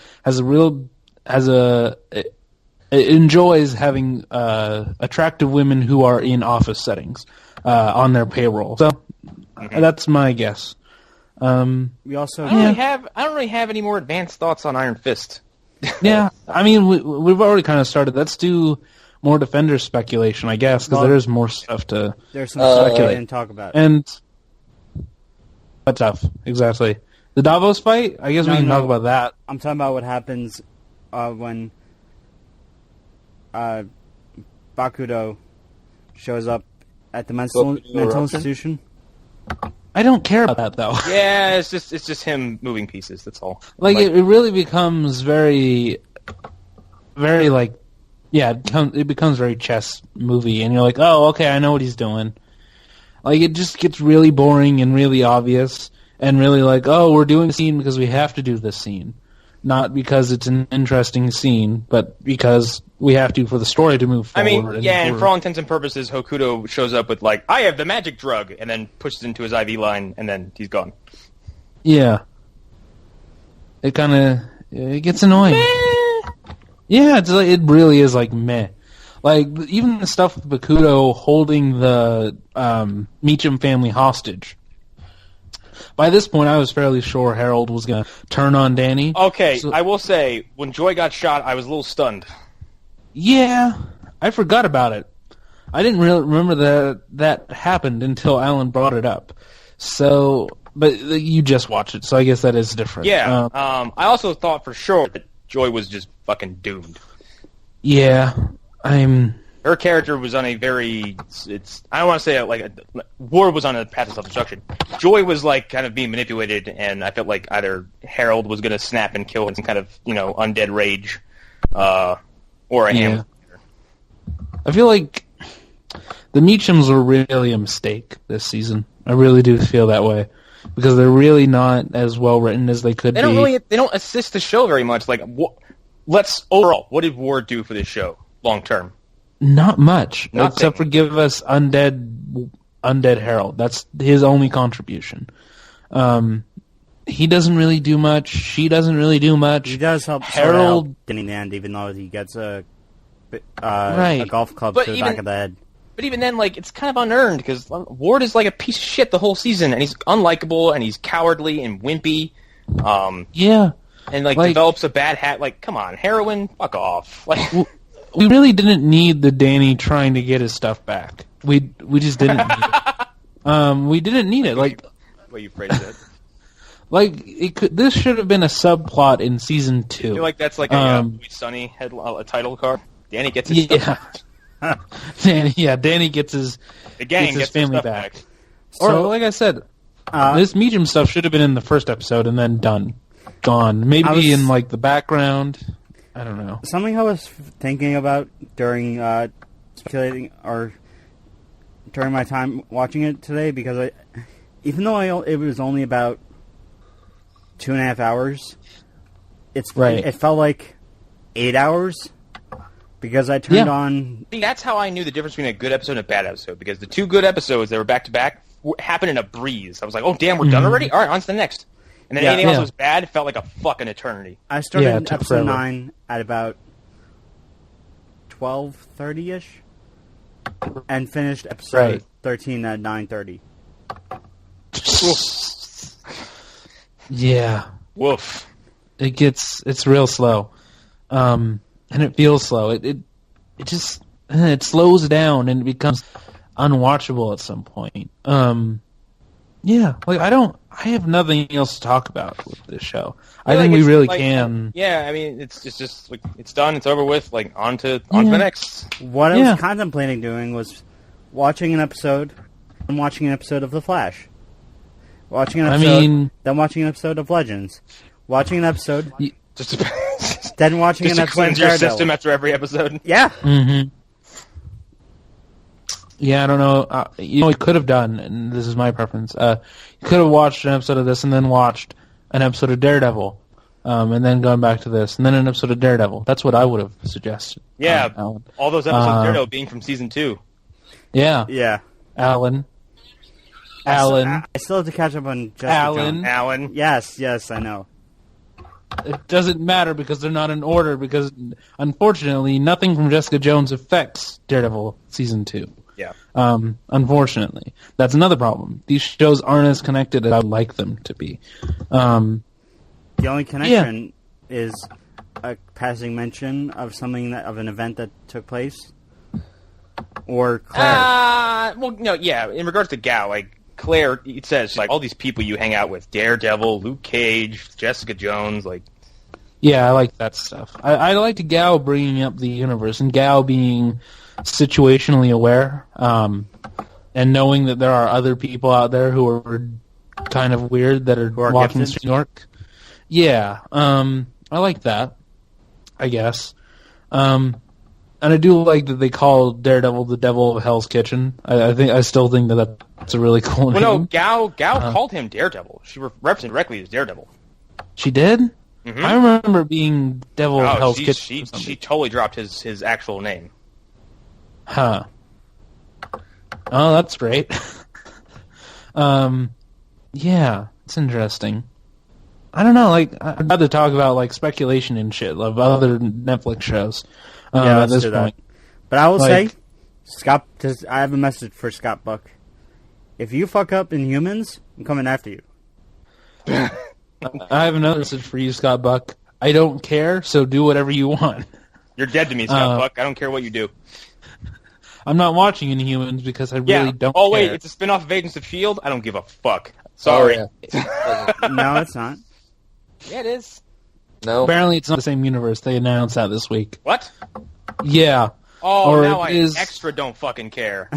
it enjoys having attractive women who are in office settings on their payroll. So that's my guess. We also I don't really have any more advanced thoughts on Iron Fist. Yeah, I mean we've already kind of started. Let's do more Defender speculation, I guess, because there's more stuff to there's some stuff we didn't talk about. And what stuff exactly? The Davos fight? I guess we can talk about that. I'm talking about what happens when Bakudo shows up at the mental institution. I don't care about that, though. Yeah, it's just him moving pieces, that's all. It really becomes very, very, it becomes very chess movie, and you're like, oh, okay, I know what he's doing. It just gets really boring and really obvious, and really oh, we're doing a scene because we have to do this scene. Not because it's an interesting scene, but because we have to for the story to move forward. And for all intents and purposes, Hokuto shows up with, I have the magic drug, and then pushes into his IV line, and then he's gone. Yeah. It it gets annoying. Meh. Yeah, it really is meh. Even the stuff with Bakudo holding the Meacham family hostage. By this point, I was fairly sure Harold was going to turn on Danny. Okay, so, I will say, when Joy got shot, I was a little stunned. Yeah, I forgot about it. I didn't really remember that happened until Alan brought it up. So, but you just watched it, so I guess that is different. Yeah, I also thought for sure that Joy was just fucking doomed. Yeah, Her character was on a very, I don't want to say War was on a path of self-destruction. Joy was kind of being manipulated, and I felt like either Harold was going to snap and kill in some kind of, undead rage, or a ham. I feel like the Meachums were really a mistake this season. I really do feel that way because they're really not as well written as they could be. They don't assist the show very much. Like, overall, what did Ward do for this show long term? Not much, Nothing. except for give us undead Harold. That's his only contribution. He doesn't really do much. She doesn't really do much. He does help Harold in the end, even though he gets a Right. golf club to the back of the head. But even then, like, it's kind of unearned because Ward is like a piece of shit the whole season, and he's unlikable, and he's cowardly and wimpy. Yeah. And like develops a bad hat. Like, come on, heroin, fuck off. Like, we really didn't need the Danny trying to get his stuff back. We just didn't need it. We didn't need it. Like, the way you phrased it. Like this should have been a subplot in season 2. I feel like that's like a Always Sunny a title card. Danny gets his stuff back. Danny gets his family back. So, Or like I said, this medium stuff should have been in the first episode and then gone. Maybe in like the background. I don't know. Something I was thinking about during speculating or during my time watching it today, because even though it was only about 2.5 hours, it felt like 8 hours because I turned on. See, that's how I knew the difference between a good episode and a bad episode, because the 2 good episodes that were back to back happened in a breeze. I was like, oh damn, we're done already? All right, on to the next. And then anything else that was bad, it felt like a fucking eternity. I started episode 9 at about 12:30ish, and finished episode 13 at 9:30. Yeah. Woof. It's real slow, and it feels slow. It slows down and it becomes unwatchable at some point. Yeah, like I have nothing else to talk about with this show. I think we really can. Yeah, I mean, it's just like, it's done, it's over with. Like, on to the next. What I was contemplating doing was watching an episode and watching an episode of The Flash. Watching an episode, then watching an episode of Legends. Watching an episode, then watching an episode of Daredevil. Just to cleanse your system after every episode. Yeah. Mm-hmm. Yeah, I don't know. We could have done, and this is my preference. You could have watched an episode of this and then watched an episode of Daredevil, and then gone back to this, and then an episode of Daredevil. That's what I would have suggested. Yeah, all those episodes of Daredevil being from season 2. Yeah. Yeah. Alan. I still have to catch up on Jessica Jones. Alan. Yes, I know. It doesn't matter because they're not in order, because unfortunately nothing from Jessica Jones affects Daredevil season 2. Yeah. Unfortunately. That's another problem. These shows aren't as connected as I'd like them to be. The only connection is a passing mention of of an event that took place. Or Claire. In regards to Gal, like, Claire, it says, like, all these people you hang out with, Daredevil, Luke Cage, Jessica Jones, like... Yeah, I like that stuff. I liked Gal bringing up the universe, and Gal being situationally aware, and knowing that there are other people out there who are kind of weird that are walking gifted. through New York. Yeah, I like that, I guess. And I do like that they call Daredevil the Devil of Hell's Kitchen. I still think that's a really cool name. Well, no, Gal called him Daredevil. She referenced him directly as Daredevil. She did? Mm-hmm. I remember being Devil of Hell's Kitchen. She totally dropped his actual name. Huh. Oh, that's great. Yeah, it's interesting. I don't know, like, I'd rather talk about, like, speculation and shit of other Netflix shows at this point. But I will say, Scott, I have a message for Scott Buck. If you fuck up Inhumans, I'm coming after you. I have another message for you, Scott Buck. I don't care, so do whatever you want. You're dead to me, Scott Buck. I don't care what you do. I'm not watching Inhumans because I really don't care. Oh, wait, it's a spin-off of Agents of S.H.I.E.L.D.? I don't give a fuck. Sorry. Oh, yeah. No, it's not. Yeah, it is. No. Apparently it's not the same universe. They announced that this week. What? Yeah. Oh, or now I extra don't fucking care.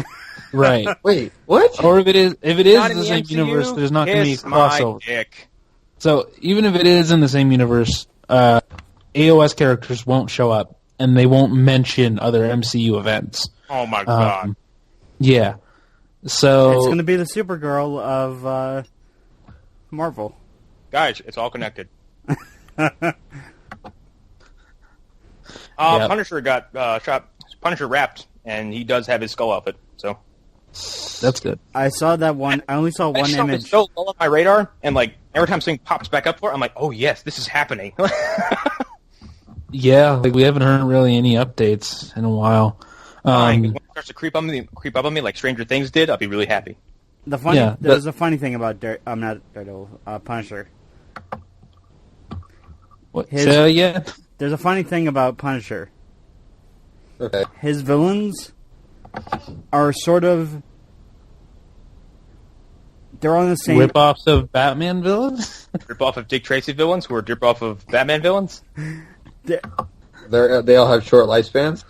Right. Wait, what? Or if it is Not the in same MCU, universe, there's not going to be a kiss my crossover. dick. So even if it is in the same universe, AOS characters won't show up, and they won't mention other MCU events. Oh my god. Yeah. So It's going to be the Supergirl of Marvel. Guys, it's all connected. Yep. Punisher got Punisher wrapped, and he does have his skull outfit, so... That's good. I saw that one. I only saw one image. It's so low on my radar, and like every time something pops back up for it, I'm like, oh yes, this is happening. Yeah, like we haven't heard really any updates in a while. When it starts to creep up on me like Stranger Things did, I'll be really happy. There's a funny thing about Punisher. What? Yeah. There's a funny thing about Punisher. Okay. His villains are sort of... They're on the same... Rip-offs of Batman villains? Rip-off of Dick Tracy villains who are rip-off of Batman villains? They all have short lifespans?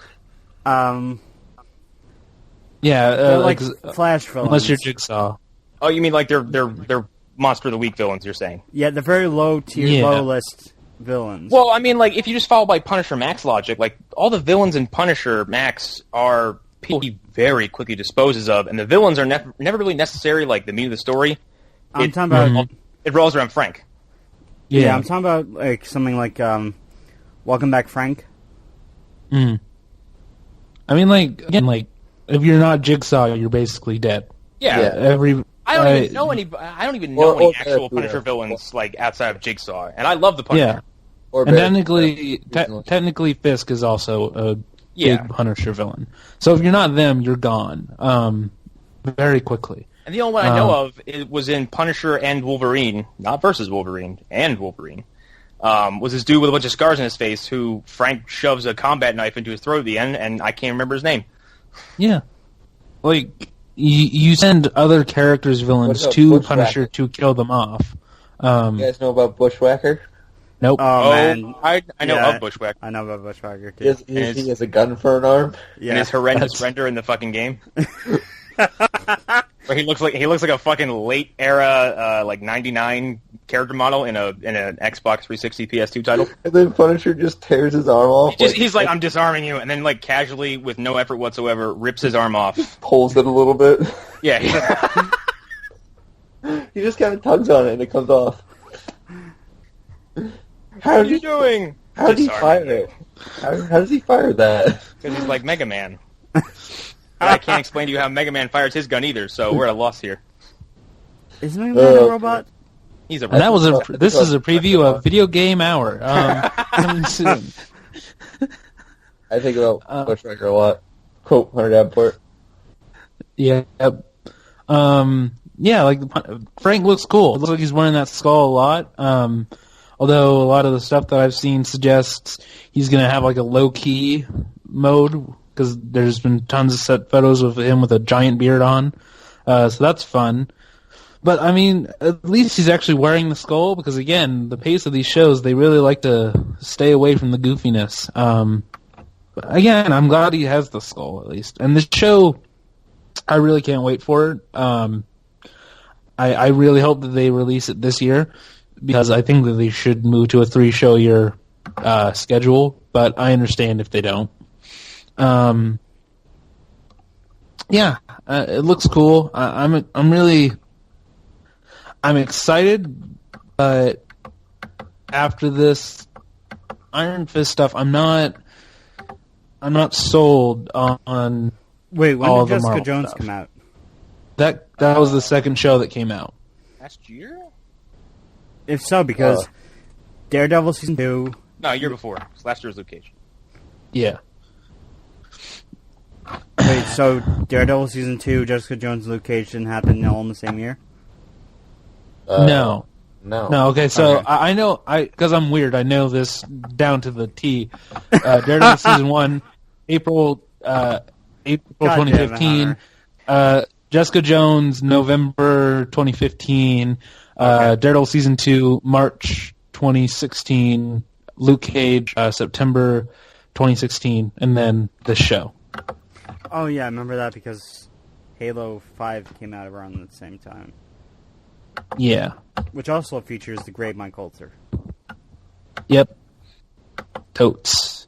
Yeah, they're like Flash villains. Unless you're Jigsaw. Oh, you mean like they're Monster of the Week villains, you're saying? Yeah, they're very low-tier, low-list villains. Well, I mean, like, if you just follow by Punisher Max logic, like, all the villains in Punisher Max are people he very quickly disposes of, and the villains are never really necessary, like, the meat of the story. I'm talking about... It rolls around Frank. Yeah, I'm talking about, like, something like, Welcome Back, Frank. I mean, like, again, like, if you're not Jigsaw, you're basically dead. Yeah. I don't even know any actual Punisher villains, like, outside of Jigsaw, and I love the Punisher. Yeah. And technically Fisk is also a big Punisher villain. So if you're not them, you're gone very quickly. And the only one I know of was in Punisher and Wolverine, not versus Wolverine, and Wolverine, was this dude with a bunch of scars on his face who Frank shoves a combat knife into his throat at the end, and I can't remember his name. Yeah. Like, you send other characters' villains to Punisher to kill them off. You guys know about Bushwhacker? Nope. Oh man. I know of Bushwhacker. I know about Bushwhacker, too. He has a gun for an arm? Yeah. And his horrendous render in the fucking game. Where he looks like a fucking late era like 99 character model in an Xbox 360 PS2 title. And then Punisher just tears his arm off. He's like, I'm disarming you, and then like casually, with no effort whatsoever, rips his arm off. Pulls it a little bit. Yeah. He just kind of tugs on it and it comes off. What are you doing? How did he fire it? How does he fire that? Because he's like Mega Man. I can't explain to you how Mega Man fires his gun either, so we're at a loss here. Isn't Mega Man a robot? He's a robot. And this is a preview of Video Game Hour. Coming soon. I think about Bushwhacker a lot. Quote Hunter Davenport. Yeah. Yeah, like Frank looks cool. It looks like he's wearing that skull a lot. Although a lot of the stuff that I've seen suggests he's going to have like a low-key mode, because there's been tons of set photos of him with a giant beard on. So that's fun. But, I mean, at least he's actually wearing the skull, because, again, the pace of these shows, they really like to stay away from the goofiness. But again, I'm glad he has the skull, at least. And this show, I really can't wait for it. I really hope that they release it this year, because I think that they should move to a 3-show-year schedule, but I understand if they don't. It looks cool. I'm excited, but after this Iron Fist stuff, I'm not sold on. Wait, when all did the Jessica Marvel Jones stuff. come out? That was the second show that came out. Last year? If so, because Daredevil season 2. No, a year before. It's last year's Luke Cage. Yeah. Wait, so Daredevil season 2, Jessica Jones, and Luke Cage didn't happen all in the same year? No. Okay, so Okay. I know, because I'm weird, I know this down to the T. Daredevil season 1, April 2015. Jessica Jones, November 2015. Daredevil season 2, March 2016. Luke Cage, September 2016, and then this show. Oh, yeah, I remember that because Halo 5 came out around the same time. Yeah. Which also features the great Mike Coulter. Yep. Totes.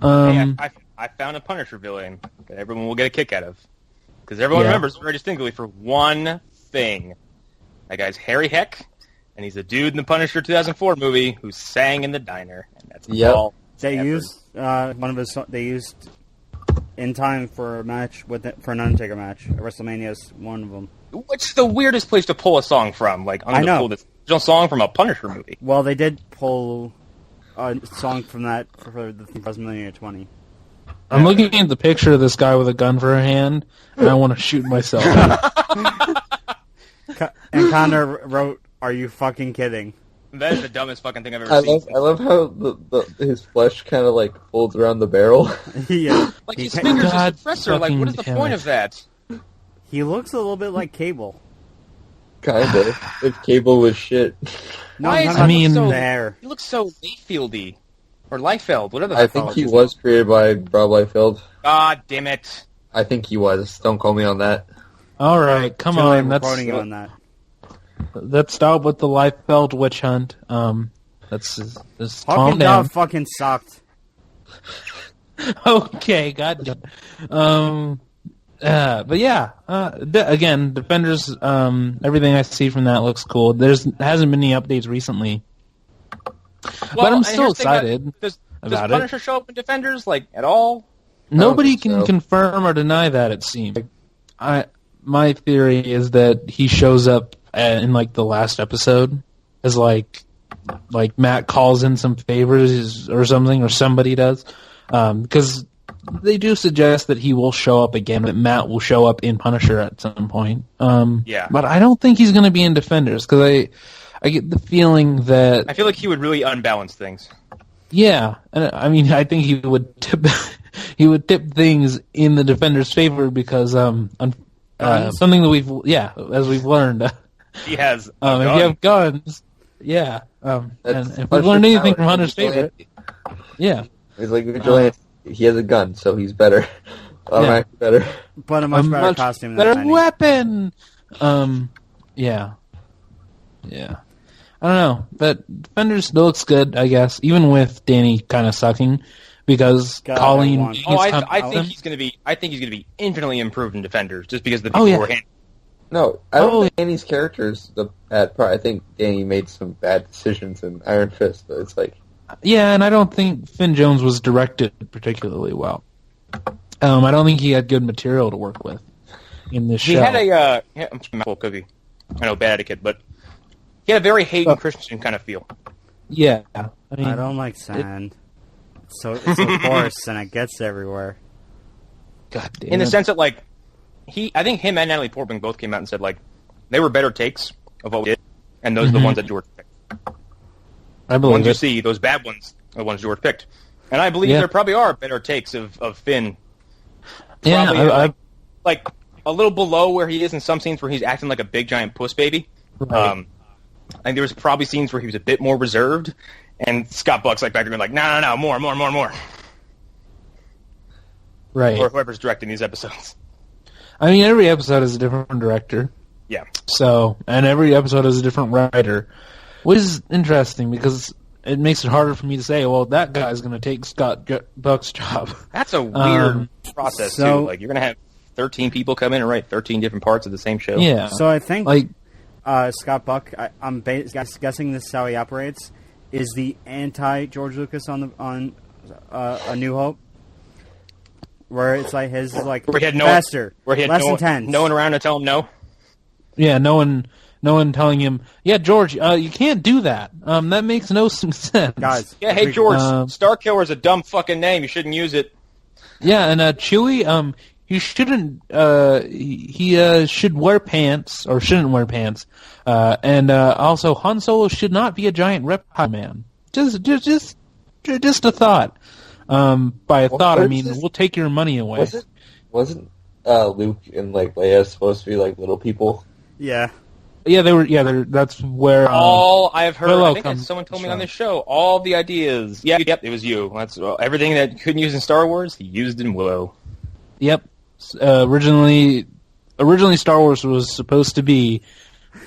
Hey, I found a Punisher villain that everyone will get a kick out of. Because everyone remembers very distinctly for one thing. That guy's Harry Heck, and he's a dude in the Punisher 2004 movie who sang in the diner. And that's all. They used They used In Time for a match for an Undertaker match. WrestleMania's one of them. What's the weirdest place to pull a song from? Like, I'm going to pull this original song from a Punisher movie. Well, they did pull a song from that for the WrestleMania 20. I'm looking at the picture of this guy with a gun for a hand, and I want to shoot myself. And Connor wrote, "Are you fucking kidding?" That is the dumbest fucking thing I've ever seen. I love how his flesh kind of like folds around the barrel. Yeah. Like his fingers are suppressor. Like, what is the point of that? He looks a little bit like Cable. Kinda. If Cable was shit. No, the hair. He looks so Layfieldy. Or Liefeld, whatever the I think he was created by Rob Liefeld. God damn it. I think he was. Don't call me on that. All right, come on. Let's stop with the Liefeld witch hunt. Let's calm down. Fucking sucked. Okay, goddamn. But yeah, again, Defenders. Everything I see from that looks cool. Hasn't been any updates recently. But I'm still excited does about Punisher show up in Defenders, like, at all? Nobody can confirm or deny that, it seems. My theory is that he shows up in, like, the last episode as, like Matt calls in some favors or something, or somebody does. Because they do suggest that he will show up again, that Matt will show up in Punisher at some point. But I don't think he's going to be in Defenders, because I get the feeling that... I feel like he would really unbalance things. Yeah, and I mean, I think he would tip things in the Defenders' favor because something that as we've learned, he has. If you have guns, and if we've learned anything from Hunter's favorite, he's like vigilante. He has a gun, so he's better. Better, but a much better costume, better weapon. Yeah. I don't know, but Defenders still looks good, I guess, even with Danny kind of sucking, because Colleen... I think he's going to be infinitely improved in Defenders, just because the people who were handling. No, I don't think Danny's character's the bad part. I think Danny made some bad decisions in Iron Fist, but it's like... Yeah, and I don't think Finn Jones was directed particularly well. I don't think he had good material to work with in this show. He had I'm sorry, cookie. I know, bad etiquette, but... He had a very Hayden Christensen kind of feel. Yeah. I don't like sand. It's so coarse and it gets everywhere. God damn In the sense that, like, I think him and Natalie Portman both came out and said, like, they were better takes of what we did, and those are the ones that George picked. I believe the ones you see, those bad ones, are the ones George picked. And I believe there probably are better takes of Finn. Yeah, like, a little below where he is in some scenes where he's acting like a big giant puss baby. Right. I think there was probably scenes where he was a bit more reserved, and Scott Buck's like back there going like, no, more. Right. Or whoever's directing these episodes. I mean, every episode is a different director. Yeah. So, and every episode is a different writer, which is interesting because it makes it harder for me to say, well, that guy's going to take Scott Buck's job. That's a weird process, too. Like, you're going to have 13 people come in and write 13 different parts of the same show. Yeah. So I think... Scott Buck, I'm guessing this is how he operates, is the anti-George Lucas on A New Hope, where it's like his where he had faster, where he had less intense. No one around to tell him no. Yeah, no one telling him, yeah, George, you can't do that. That makes no sense. Guys, yeah, hey George, Starkiller is a dumb fucking name. You shouldn't use it. Yeah, and Chewie, he shouldn't. He should wear pants or shouldn't wear pants. And also, Han Solo should not be a giant reptile man. Just a thought. By a thought, I mean we'll take your money away. Wasn't Luke and Leia supposed to be like little people? Yeah. Yeah, they were. Yeah, that's where. All I have heard. Willow I think someone told me on this show. All the ideas. Yep, it was you. That's everything that you couldn't use in Star Wars. He used in Willow. Yep. Originally, Star Wars was supposed to be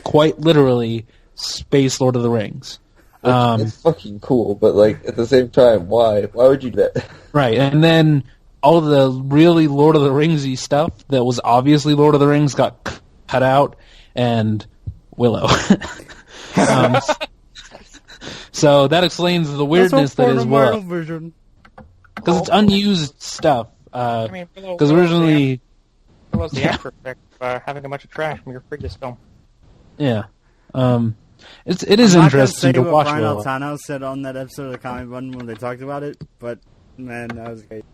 quite literally Space Lord of the Rings. It's fucking cool, but like at the same time, why? Why would you do that? Right, and then all the really Lord of the Ringsy stuff that was obviously Lord of the Rings got cut out, and Willow. So that explains the weirdness that is Willow. Because it's unused stuff. Because originally... What was the after effect of having a bunch of trash from your previous film? Yeah. It is interesting to watch Brian Willow. Altano said on that episode of the Comic Button when they talked about it, but man, that was great.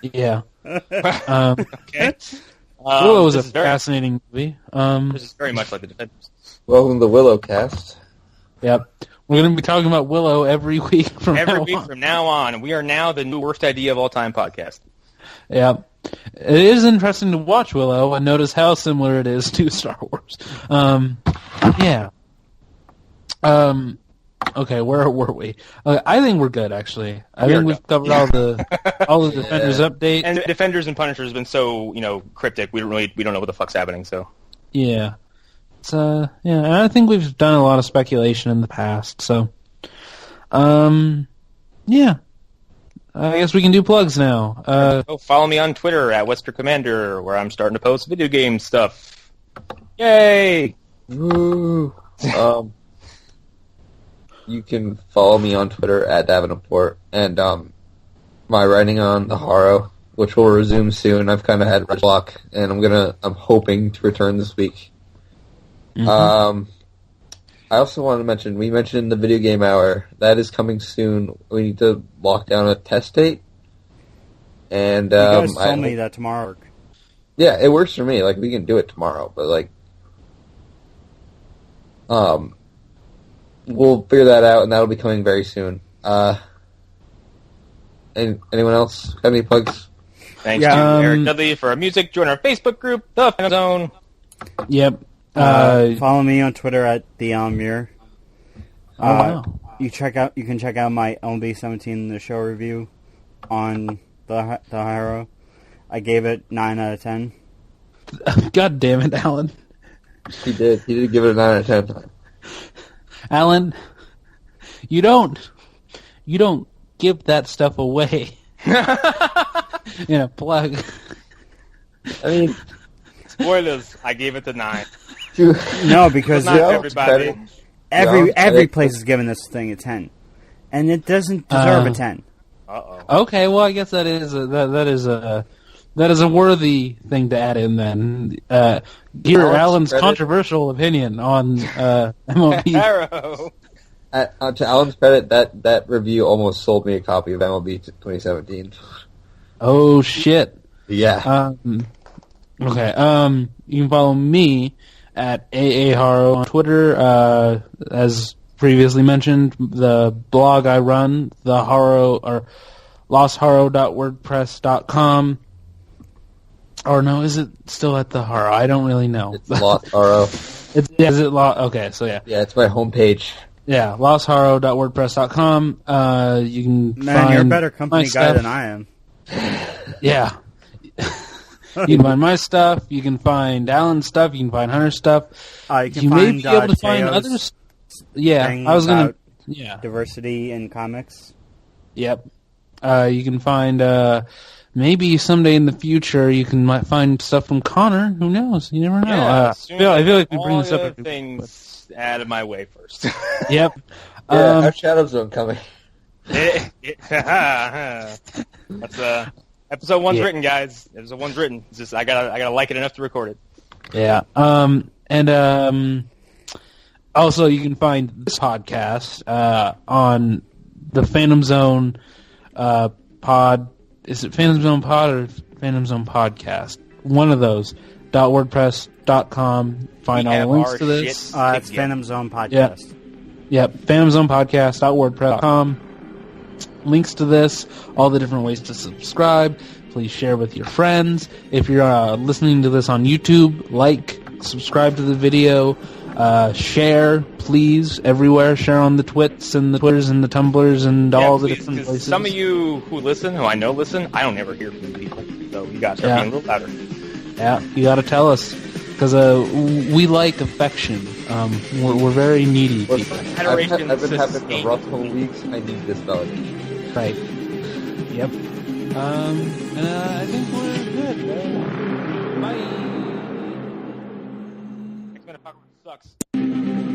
Yeah. Okay. Willow was a fascinating movie. This is very much like the Defenders. Welcome to the Willow cast. Yep. We're going to be talking about Willow every week from now on. We are now the new worst idea of all time podcast. Yep. It is interesting to watch Willow and notice how similar it is to Star Wars. Yeah. Okay, where were we? I think we're good, actually. I think we've covered all the Defenders update. And Defenders and Punishers have been so, cryptic. We don't know what the fuck's happening. So yeah, and I think we've done a lot of speculation in the past. So, yeah. I guess we can do plugs now. Follow me on Twitter at Western Commander, where I'm starting to post video game stuff. Yay! Woo! You can follow me on Twitter at Davenport, and my writing on the Haro, which will resume soon. I've kind of had a block, and I'm hoping to return this week. Mm-hmm. I also want to mention, we mentioned the Video Game Hour. That is coming soon. We need to lock down a test date. And you guys told me that tomorrow. Yeah, it works for me. Like, we can do it tomorrow, but like, we'll figure that out, and that'll be coming very soon. Anyone else have any plugs? Thanks to Eric Dudley for our music. Join our Facebook group, The Fan Zone. Yep. Follow me on Twitter at the Mirror. Wow. You can check out my LB17 the show review on the Haro. I gave it 9 out of 10. God damn it, Alan. He did give it a 9 out of 10. Alan, you don't give that stuff away. Plug. I mean, spoilers. I gave it a 9. No, because not everybody. Every place is giving this thing a 10, and it doesn't deserve a 10. Okay, well, I guess that is a worthy thing to add in then. Hear Alan's controversial opinion on MLB. Arrow. To Alan's credit, that review almost sold me a copy of MLB 2017. Oh shit! Yeah. Okay. You can follow me at AAHaro on Twitter. As previously mentioned, the blog I run, the Haro or lostharo.wordpress.com. Or no, is it still at the Haro? I don't really know. It's Lost Haro. Is it Lost? Okay, so yeah. Yeah, it's my homepage. Yeah, lostharo.wordpress.com. You can find you're a better company guy stuff. than I am. Yeah. You can find my stuff. You can find Alan's stuff. You can find Hunter's stuff. You may be able to find others. Yeah, I was going to. Yeah, diversity in comics. Yep. You can find. Maybe someday in the future you might find stuff from Connor. Who knows? You never know. Yeah, I feel like we bring this up. Things out of my way first. Yep. Our Shadow Zone coming. That's episode 1's written, guys. Episode 1's written. It's just I gotta like it enough to record it. Yeah. Also you can find this podcast on the Phantom Zone pod. Is it Phantom Zone Pod or Phantom Zone Podcast? One of those. .wordpress.com. Find all the links to this. It's Phantom Zone Podcast. Yep. Phantom Zone Podcast.wordpress.com. Links to this, all the different ways to subscribe. Please share with your friends. If you're listening to this on YouTube, subscribe to the video, share, please, everywhere. Share on the Twits and the Twitters and the Tumblrs and all the different places. Some of you who I know listen, I don't ever hear from people. So you guys are being a little louder. Yeah, you gotta tell us. because we like affection. We're very needy people. Federation I've been having sustained. a rough couple weeks. I need this validation. Right. Yep. And I think we're good. Bye. X-Men Apocalypse sucks.